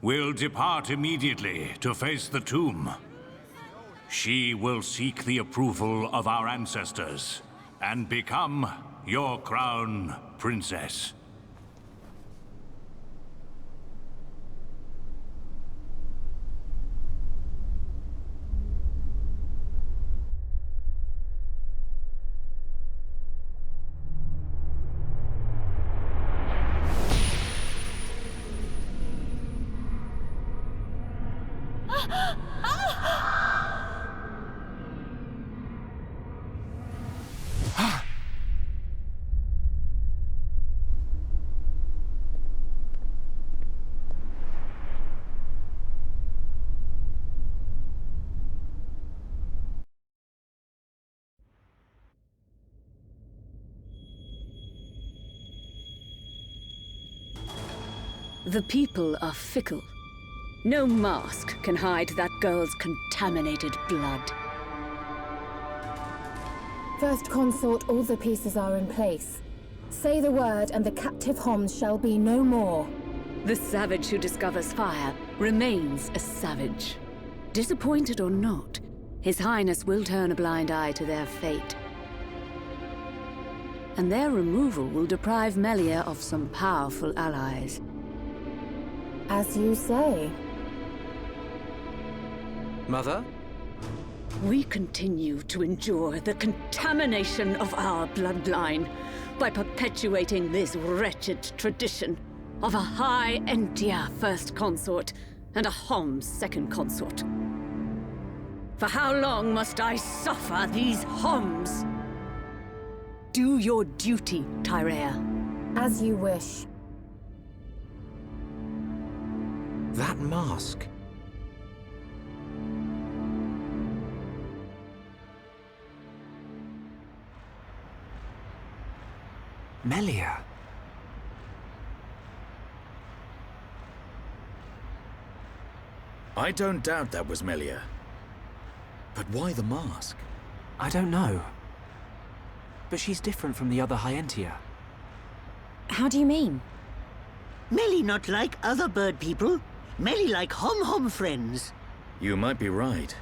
S10: will depart immediately to face the tomb. She will seek the approval of our ancestors and become your crown princess.
S7: The people are fickle. No mask can hide that girl's contaminated blood.
S8: First Consort, all the pieces are in place. Say the word and the captive Homs shall be no more.
S7: The savage who discovers fire remains a savage. Disappointed or not, His Highness will turn a blind eye to their fate. And their removal will deprive Melia of some powerful allies.
S8: As you say.
S11: Mother?
S7: We continue to endure the contamination of our bloodline by perpetuating this wretched tradition of a High Entia First Consort and a Homs Second Consort. For how long must I suffer these Homs? Do your duty, Tyrea.
S8: As you wish.
S11: That mask. Melia.
S4: I don't doubt that was Melia. But why the mask?
S11: I don't know. But she's different from the other Hyentia.
S2: How do you mean?
S5: Melly not like other bird people. Melly like hom-hom friends.
S4: You might be right.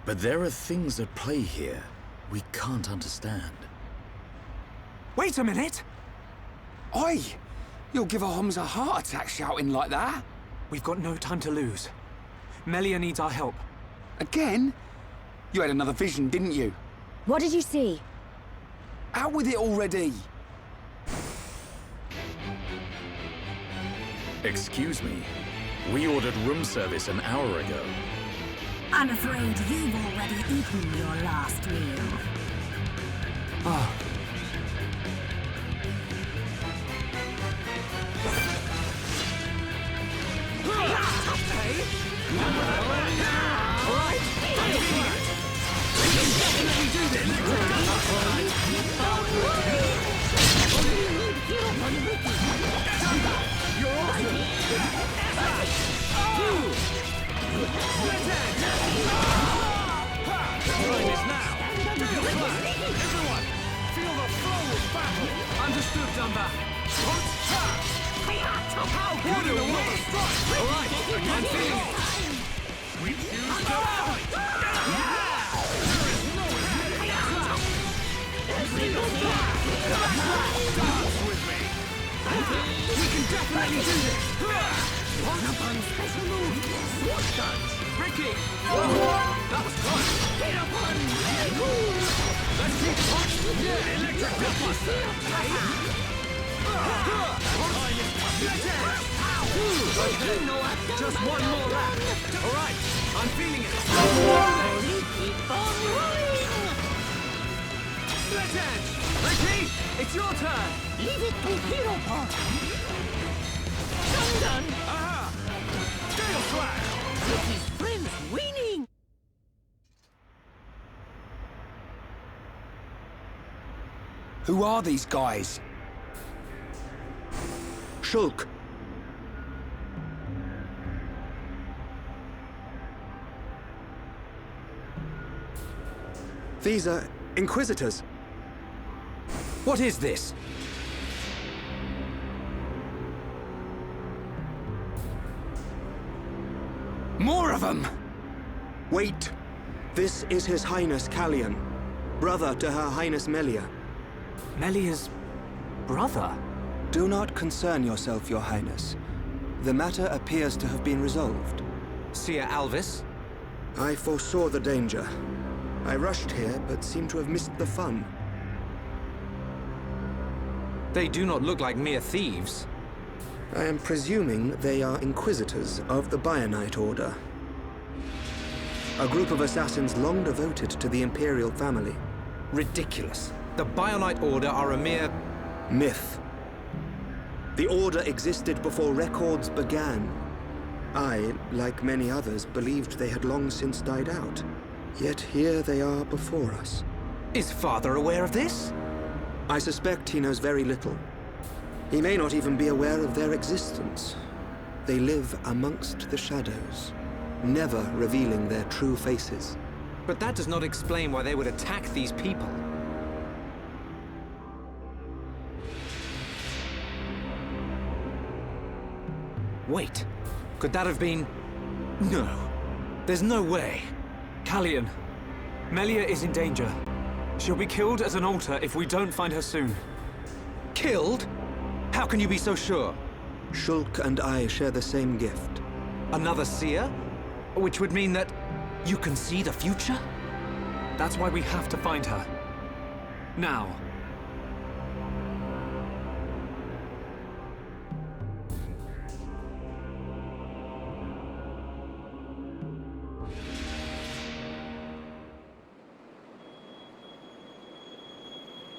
S4: But there are things at play here we can't understand.
S3: Wait a minute! Oi! You'll give a Homs a heart attack shouting like that.
S11: We've got no time to lose. Melia needs our help.
S3: Again? You had another vision, didn't you?
S2: What did you see?
S3: Out with it already!
S4: Excuse me. We ordered room service an hour ago.
S15: I'm afraid you've already eaten your last meal.
S11: Oh.
S1: Understood, Dumba. How good in the world of strike? All right, I'm feeling it. We choose to fight. Dance with me. We can definitely do this. One special move. Sword dance. Ricky. That was close. Let's keep punching. Yeah, electric pepper. Just one more lap. All right, I'm feeling it. Keep on rolling. Split edge. Ricky, it's your turn.
S5: Leave it to Hero Part. Done.
S1: Aha! Gale Slash.
S5: Ricky's friends winning.
S3: Who are these guys?
S13: Shulk. These are Inquisitors.
S11: What is this?
S3: More of them!
S13: Wait. This is His Highness Callian, brother to Her Highness Melia.
S11: Melia's brother?
S13: Do not concern yourself, Your Highness. The matter appears to have been resolved.
S11: Seer Alvis?
S13: I foresaw the danger. I rushed here, but seem to have missed the fun.
S11: They do not look like mere thieves.
S13: I am presuming they are Inquisitors of the Bionite Order. A group of assassins long devoted to the Imperial family.
S11: Ridiculous. The Bionite Order are a mere...
S13: myth. The Order existed before records began. I, like many others, believed they had long since died out. Yet here they are before us.
S11: Is Father aware of this?
S13: I suspect he knows very little. He may not even be aware of their existence. They live amongst the shadows, never revealing their true faces.
S11: But that does not explain why they would attack these people. Wait, could that have been... No. There's no way.
S16: Callian, Melia is in danger. She'll be killed at an altar if we don't find her soon.
S11: Killed? How can you be so sure?
S13: Shulk and I share the same gift.
S11: Another seer? Which would mean that you can see the future?
S16: That's why we have to find her. Now.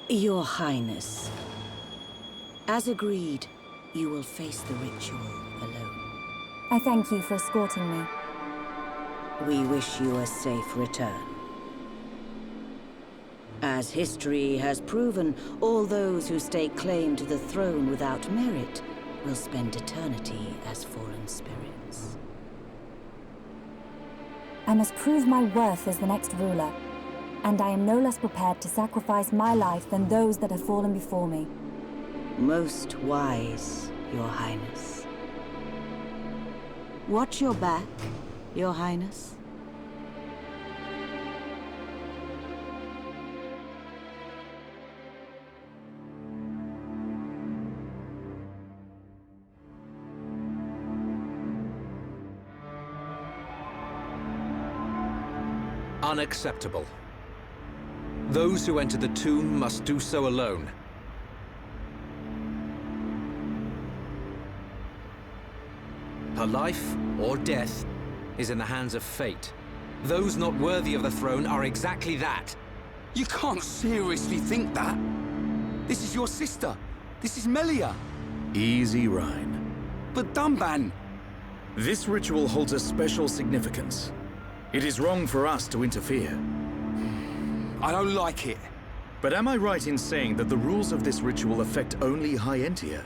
S9: Your Highness, as agreed, you will face the ritual alone.
S8: I thank you for escorting me.
S9: We wish you a safe return. As history has proven, all those who stake claim to the throne without merit will spend eternity as fallen spirits.
S8: I must prove my worth as the next ruler, and I am no less prepared to sacrifice my life than those that have fallen before me.
S9: Most wise, Your Highness. Watch your back, Your Highness.
S11: Unacceptable. Those who enter the tomb must do so alone. Her life, or death, is in the hands of fate. Those not worthy of the throne are exactly that.
S3: You can't seriously think that. This is your sister. This is Melia.
S4: Easy, Rhine.
S3: But Dunban...
S4: This ritual holds a special significance. It is wrong for us to interfere.
S3: I don't like it.
S4: But am I right in saying that the rules of this ritual affect only High Entia?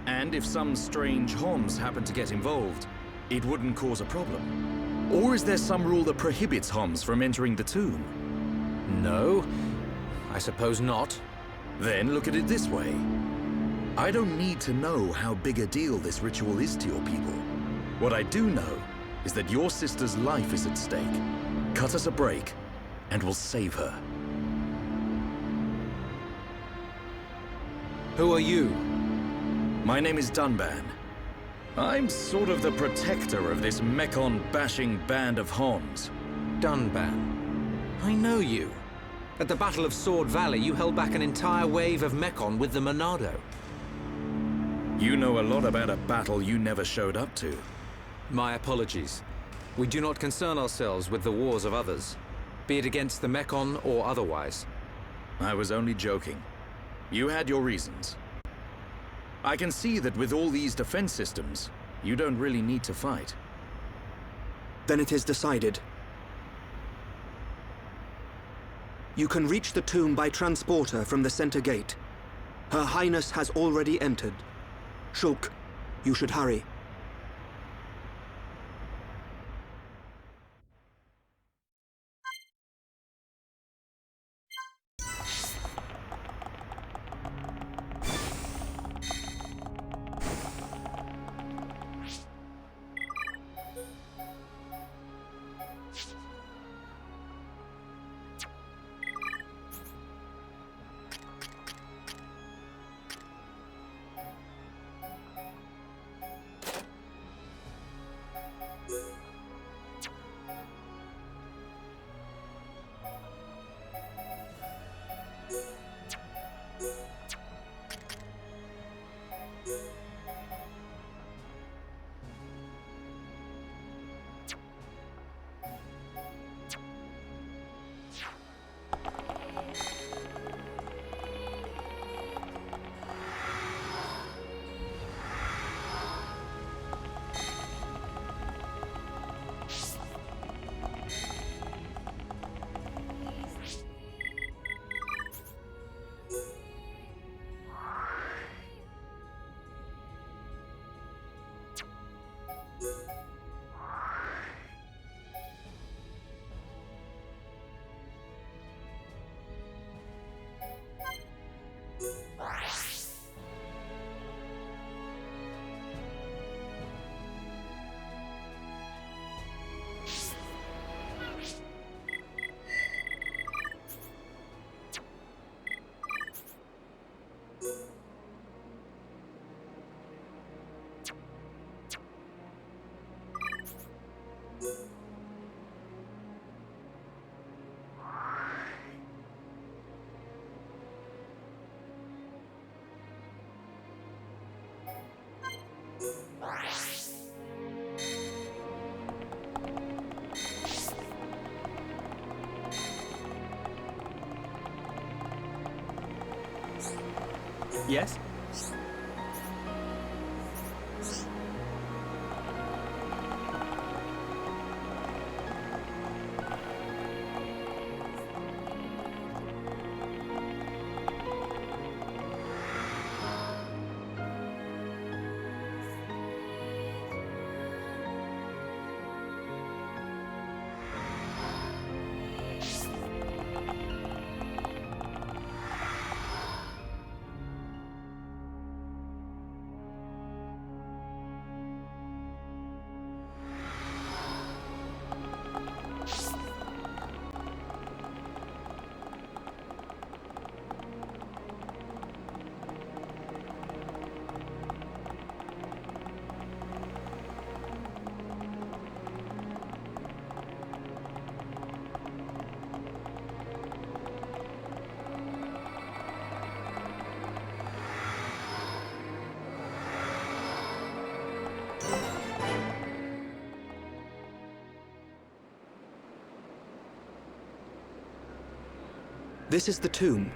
S4: And if some strange Homs happen to get involved, it wouldn't cause a problem? Or is there some rule that prohibits Homs from entering the tomb?
S11: No, I suppose not.
S4: Then look at it this way. I don't need to know how big a deal this ritual is to your people. What I do know is that your sister's life is at stake. Cut us a break, and we'll save her.
S11: Who are you?
S4: My name is Dunban. I'm sort of the protector of this Mekon-bashing band of Homs.
S11: Dunban. I know you. At the Battle of Sword Valley, you held back an entire wave of Mekon with the Monado.
S4: You know a lot about a battle you never showed up to.
S11: My apologies. We do not concern ourselves with the wars of others, be it against the Mekon or otherwise.
S4: I was only joking. You had your reasons. I can see that with all these defense systems, you don't really need to fight.
S13: Then it is decided. You can reach the tomb by transporter from the center gate. Her Highness has already entered. Shulk, you should hurry.
S16: Yes?
S13: This is the tomb.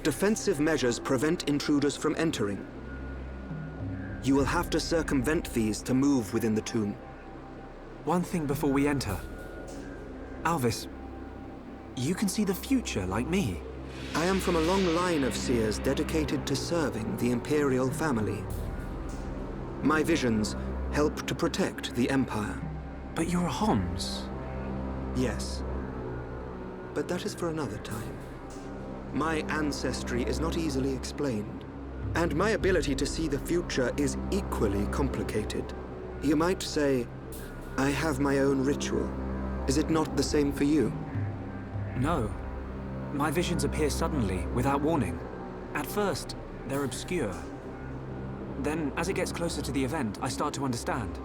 S13: Defensive measures prevent intruders from entering. You will have to circumvent these to move within the tomb.
S16: One thing before we enter. Alvis, you can see the future like me.
S13: I am from a long line of seers dedicated to serving the Imperial family. My visions help to protect the Empire.
S16: But you're a Homs.
S13: Yes. But that is for another time. My ancestry is not easily explained, and my ability to see the future is equally complicated. You might say, I have my own ritual. Is it not the same for you?
S16: No. My visions appear suddenly, without warning. At first, they're obscure. Then, as it gets closer to the event, I start to understand.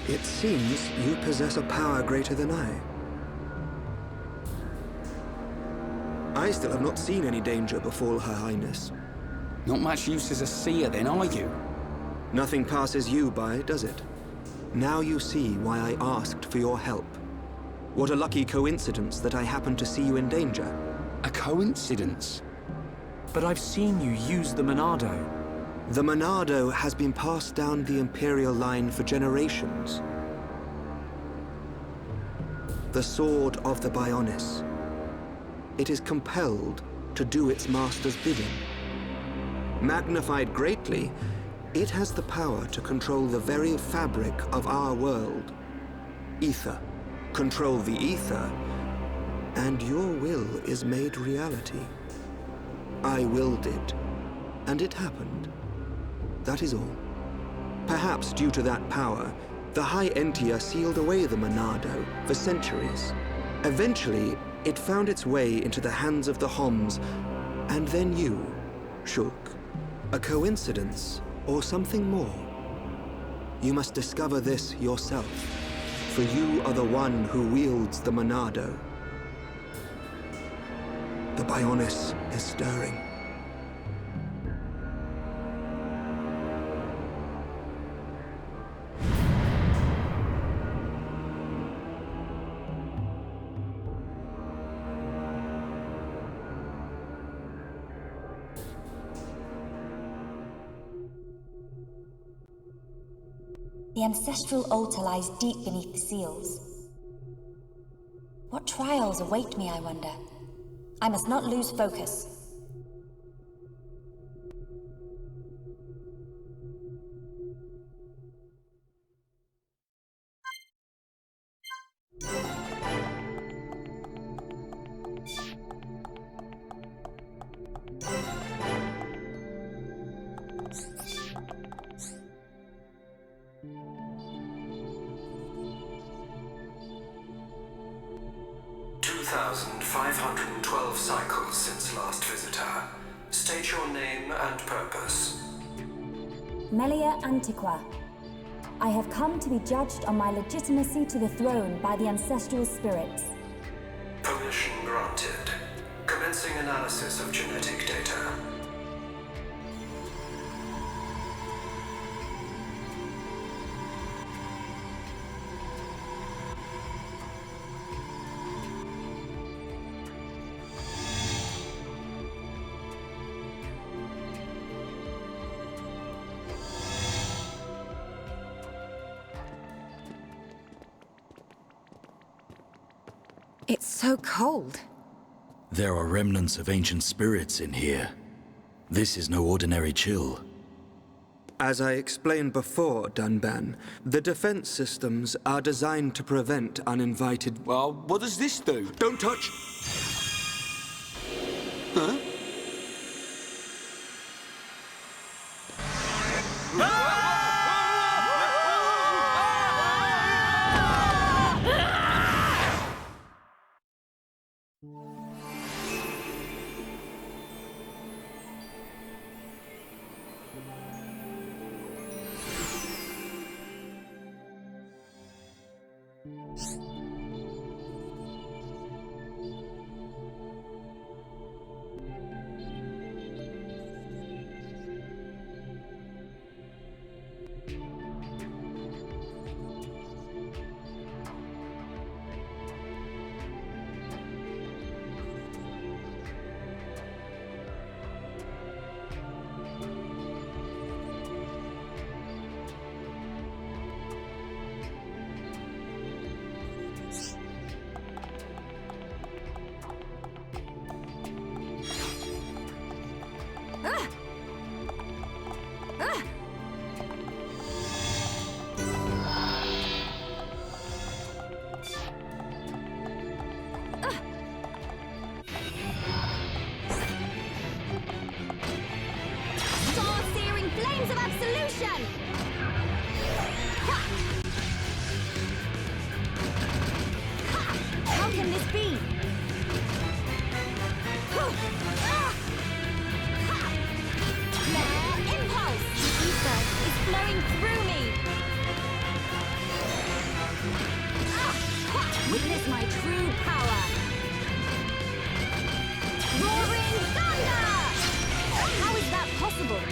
S13: It seems you possess a power greater than I. I still have not seen any danger befall Her Highness.
S3: Not much use as a seer then, are you?
S13: Nothing passes you by, does it? Now you see why I asked for your help. What a lucky coincidence that I happened to see you in danger.
S3: A coincidence?
S16: But I've seen you use the Monado.
S13: The Monado has been passed down the Imperial line for generations. The sword of the Bionis. It is compelled to do its master's bidding. Magnified greatly, it has the power to control the very fabric of our world. Ether. Control the ether, and your will is made reality. I willed it, and it happened. That is all. Perhaps due to that power, the High Entia sealed away the Monado for centuries. Eventually, it found its way into the hands of the Homs, and then you, Shulk. A coincidence, or something more? You must discover this yourself, for you are the one who wields the Monado. The Bionis is stirring.
S8: The ancestral altar lies deep beneath the seals. What trials await me, I wonder? I must not lose focus.
S17: Cycles since last visitor. State your name and purpose.
S8: Melia Antiqua. I have come to be judged on my legitimacy to the throne by the ancestral spirits.
S17: Permission granted. Commencing analysis of genetic data.
S2: It's so cold.
S4: There are remnants of ancient spirits in here. This is no ordinary chill.
S13: As I explained before, Dunban, the defense systems are designed to prevent uninvited...
S3: Well, what does this do?
S13: Don't touch!
S3: Huh?
S2: Soul-searing flames of absolution! How can this be? Flare impulse! The ether is flowing through me! Witness my true power! Roaring thunder! How is that possible?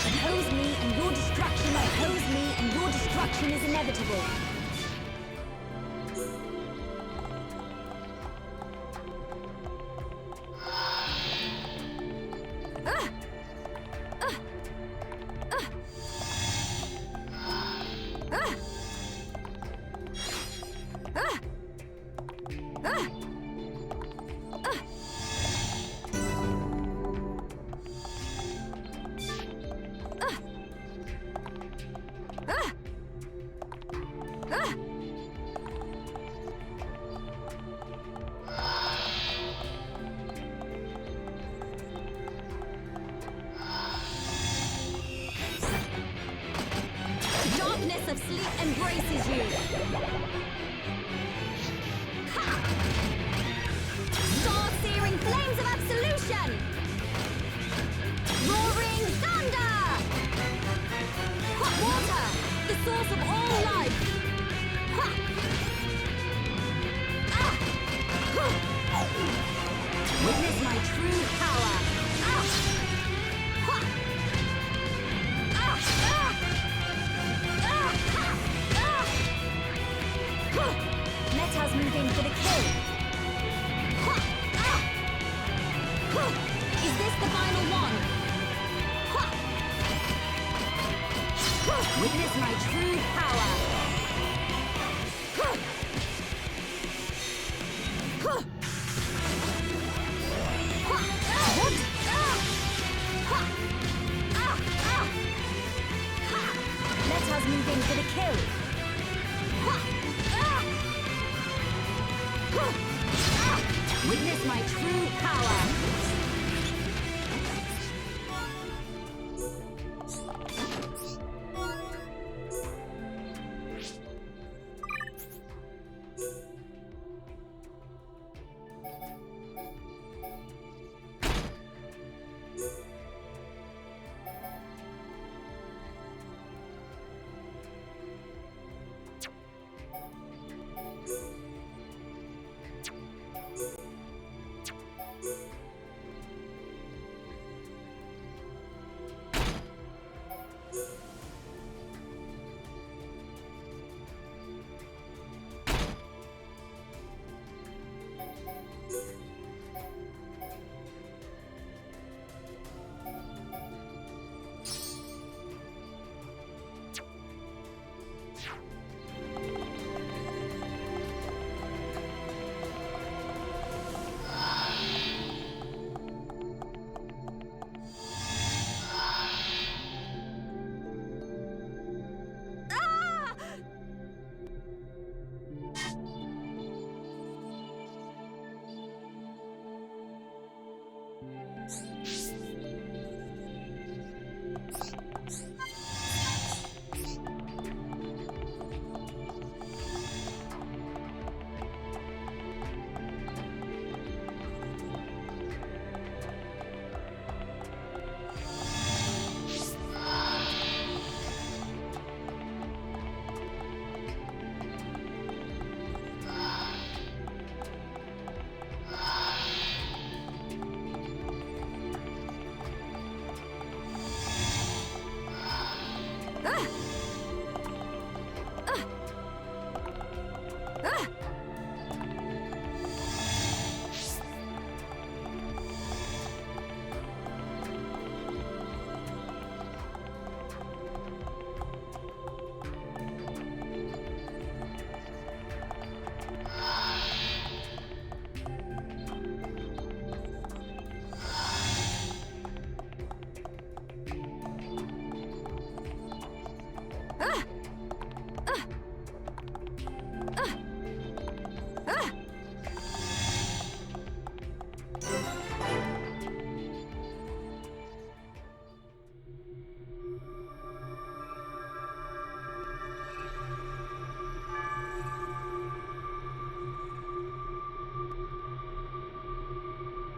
S2: Oppose me and your destruction, oppose me and your destruction is inevitable. Darkness of sleep embraces you. Soul-searing flames of absolution. Roaring thunder. Hot water, the source of all life. Witness my true power. Metas move in for the kill. Is this the final one? Witness my true power. What? Metas move in for the kill. Witness my true power!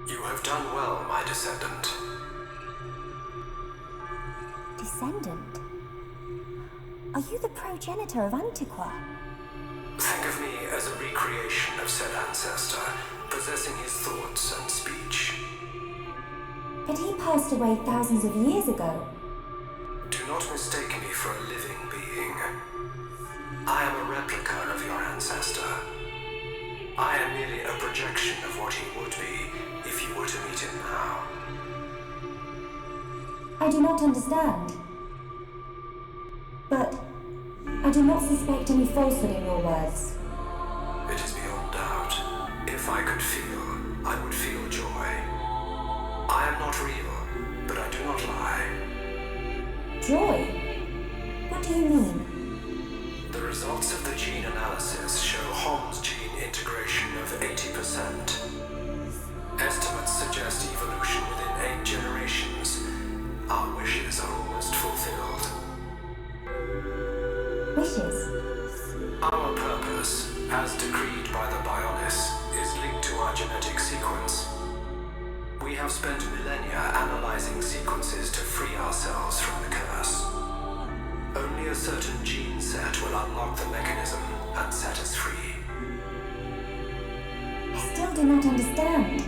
S17: You have done well, my descendant.
S8: Descendant? Are you the progenitor of Antiqua?
S17: Think of me as a recreation of said ancestor, possessing his thoughts and speech.
S8: But he passed away thousands of years ago.
S17: Do not mistake me for a living being. I am a replica of your ancestor. I am merely a projection of what he would be if you were to meet him now.
S8: I do not understand. But I do not suspect any falsehood in your words.
S17: It is beyond doubt. If I could feel, I would feel joy. I am not real, but I do not lie.
S8: Joy? What do you mean?
S17: The results of the gene analysis show Hom's gene integration of 80%. Estimates suggest evolution within 8 generations. Our wishes are almost fulfilled.
S8: Wishes?
S17: Our purpose, as decreed by the Bionis, is linked to our genetic sequence. We have spent millennia analyzing sequences to free ourselves from the curse. Only a certain gene set will unlock the mechanism and set us free.
S8: I still do not understand.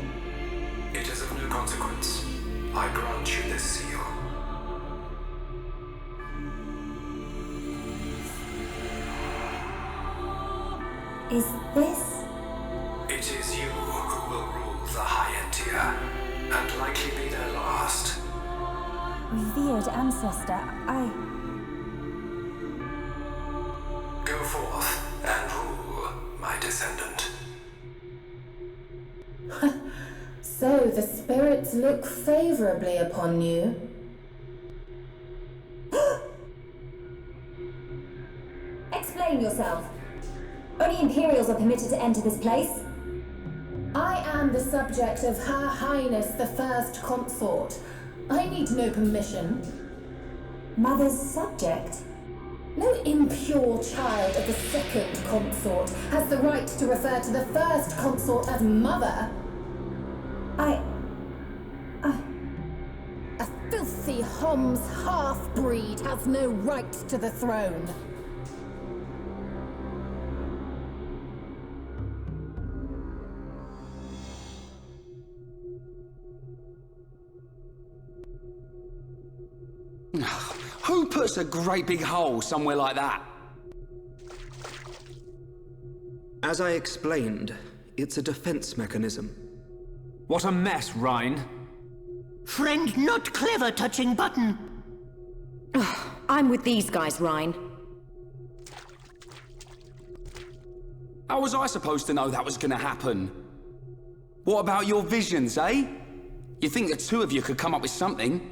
S17: It is of no consequence. I grant you this seal.
S8: Is this?
S17: It is you who will rule the Hyentia, and likely be their last.
S8: Revered ancestor,
S17: Go forth and rule, my descendant.
S18: So the spirits look favorably upon you.
S8: Explain yourself. Only Imperials are permitted to enter this place.
S18: I am the subject of Her Highness the First Consort. I need no permission.
S8: Mother's subject?
S18: No impure child of the Second Consort has the right to refer to the First Consort as Mother. A filthy Hom's half-breed has no right to the throne.
S3: Who puts a great big hole somewhere like that?
S13: As I explained, it's a defense mechanism.
S16: What a mess, Rhine.
S5: Friend not clever touching button.
S2: I'm with these guys, Rhine.
S3: How was I supposed to know that was gonna happen? What about your visions, eh? You think the two of you could come up with something?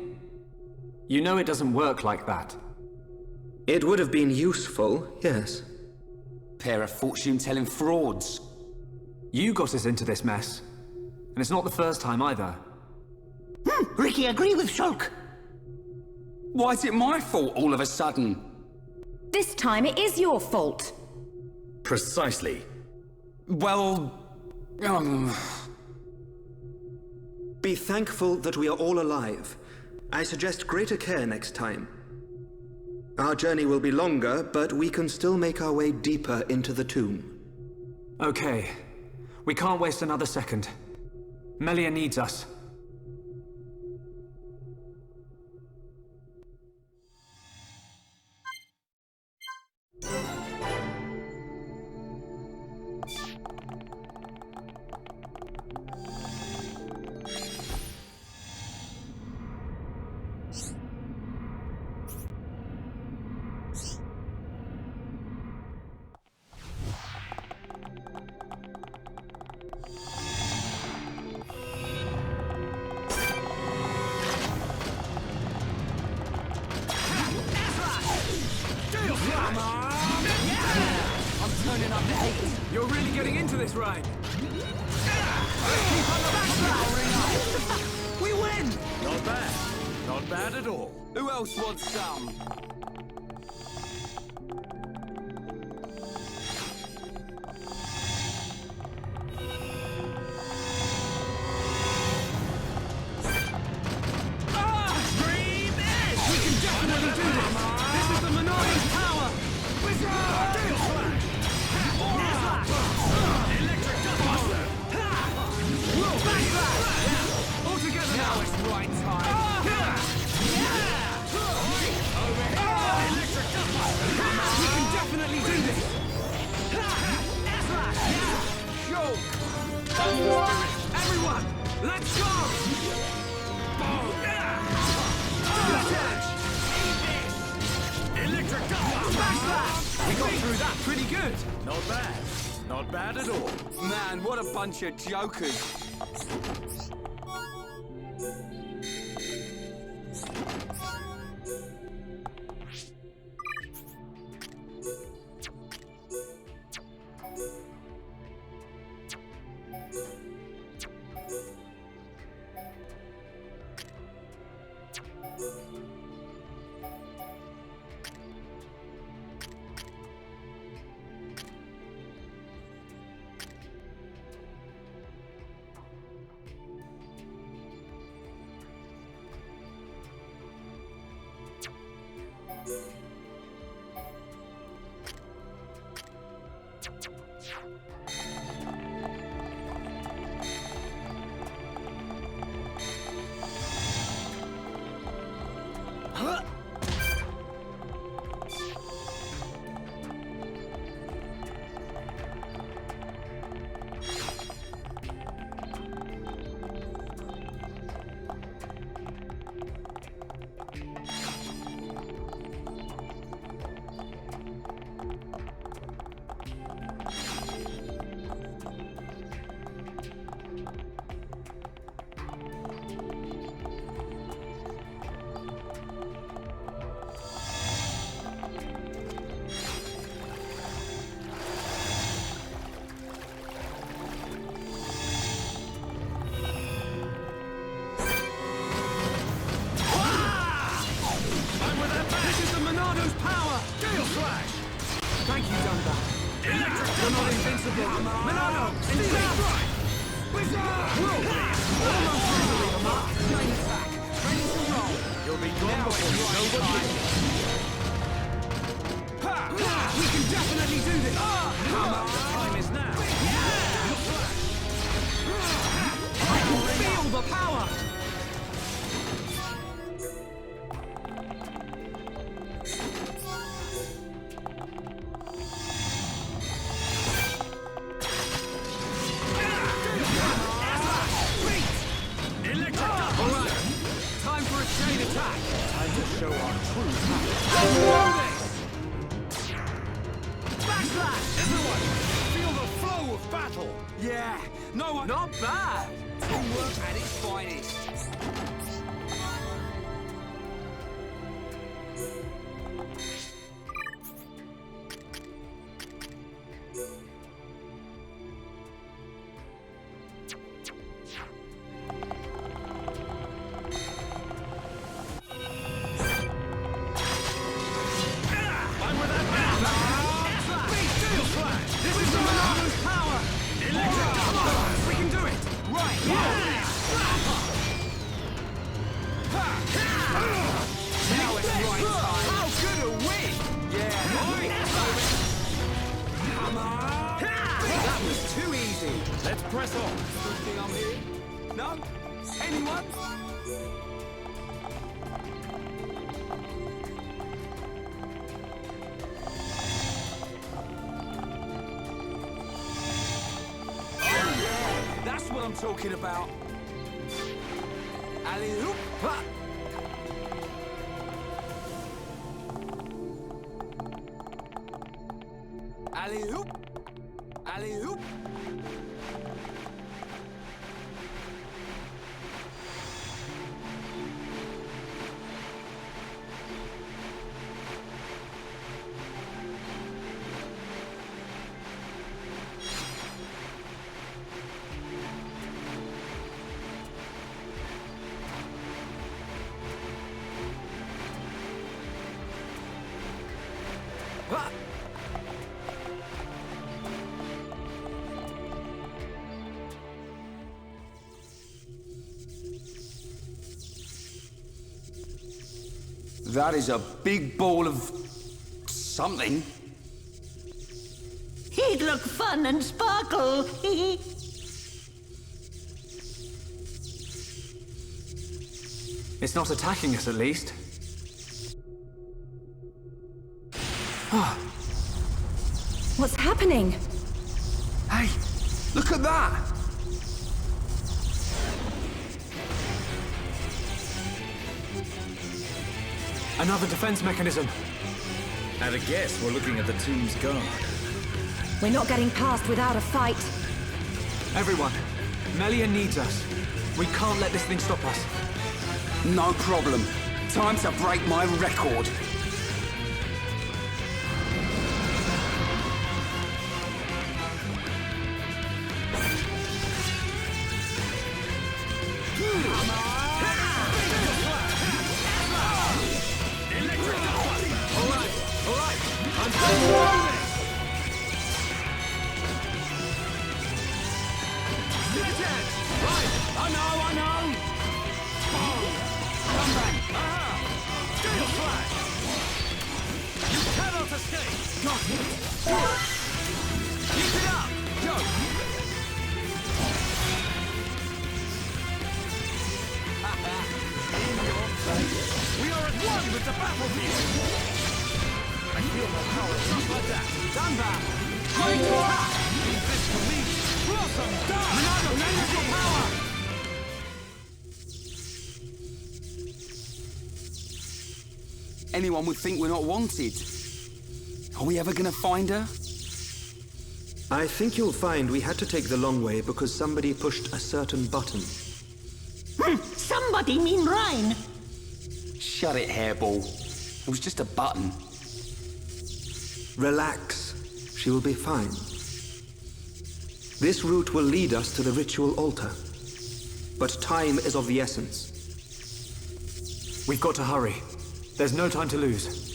S16: You know it doesn't work like that.
S13: It would have been useful, yes.
S3: Pair of fortune-telling frauds.
S16: You got us into this mess. And it's not the first time either.
S5: Ricky, agree with Shulk.
S3: Why is it my fault all of a sudden?
S2: This time it is your fault.
S4: Precisely.
S3: Well...
S13: Be thankful that we are all alive. I suggest greater care next time. Our journey will be longer, but we can still make our way deeper into the tomb.
S16: Okay. We can't waste another second. Melia needs us.
S1: Turning up the heat. You're really getting into this, Rhine. Keep on the backslide. We win!
S6: Not bad. Not bad at all.
S3: Who else wants some?
S6: at all.
S3: Man, what a bunch of jokers. Talking about. Alley-oop. Alley-oop. Alley-oop. That is a big ball of something.
S5: He'd look fun and sparkle.
S16: It's not attacking us, at least.
S2: What's happening?
S3: Hey, look at that!
S16: Another defense mechanism.
S4: At a guess, we're looking at the tomb's guard.
S2: We're not getting past without a fight.
S16: Everyone, Melia needs us. We can't let this thing stop us.
S3: No problem. Time to break my record. Anyone would think we're not wanted. Are we ever gonna find her?
S13: I think you'll find we had to take the long way because somebody pushed a certain button.
S5: Somebody mean Rhine?
S3: Shut it, hairball. It was just a button.
S13: Relax. She will be fine. This route will lead us to the ritual altar. But time is of the essence.
S16: We've got to hurry. There's no time to lose.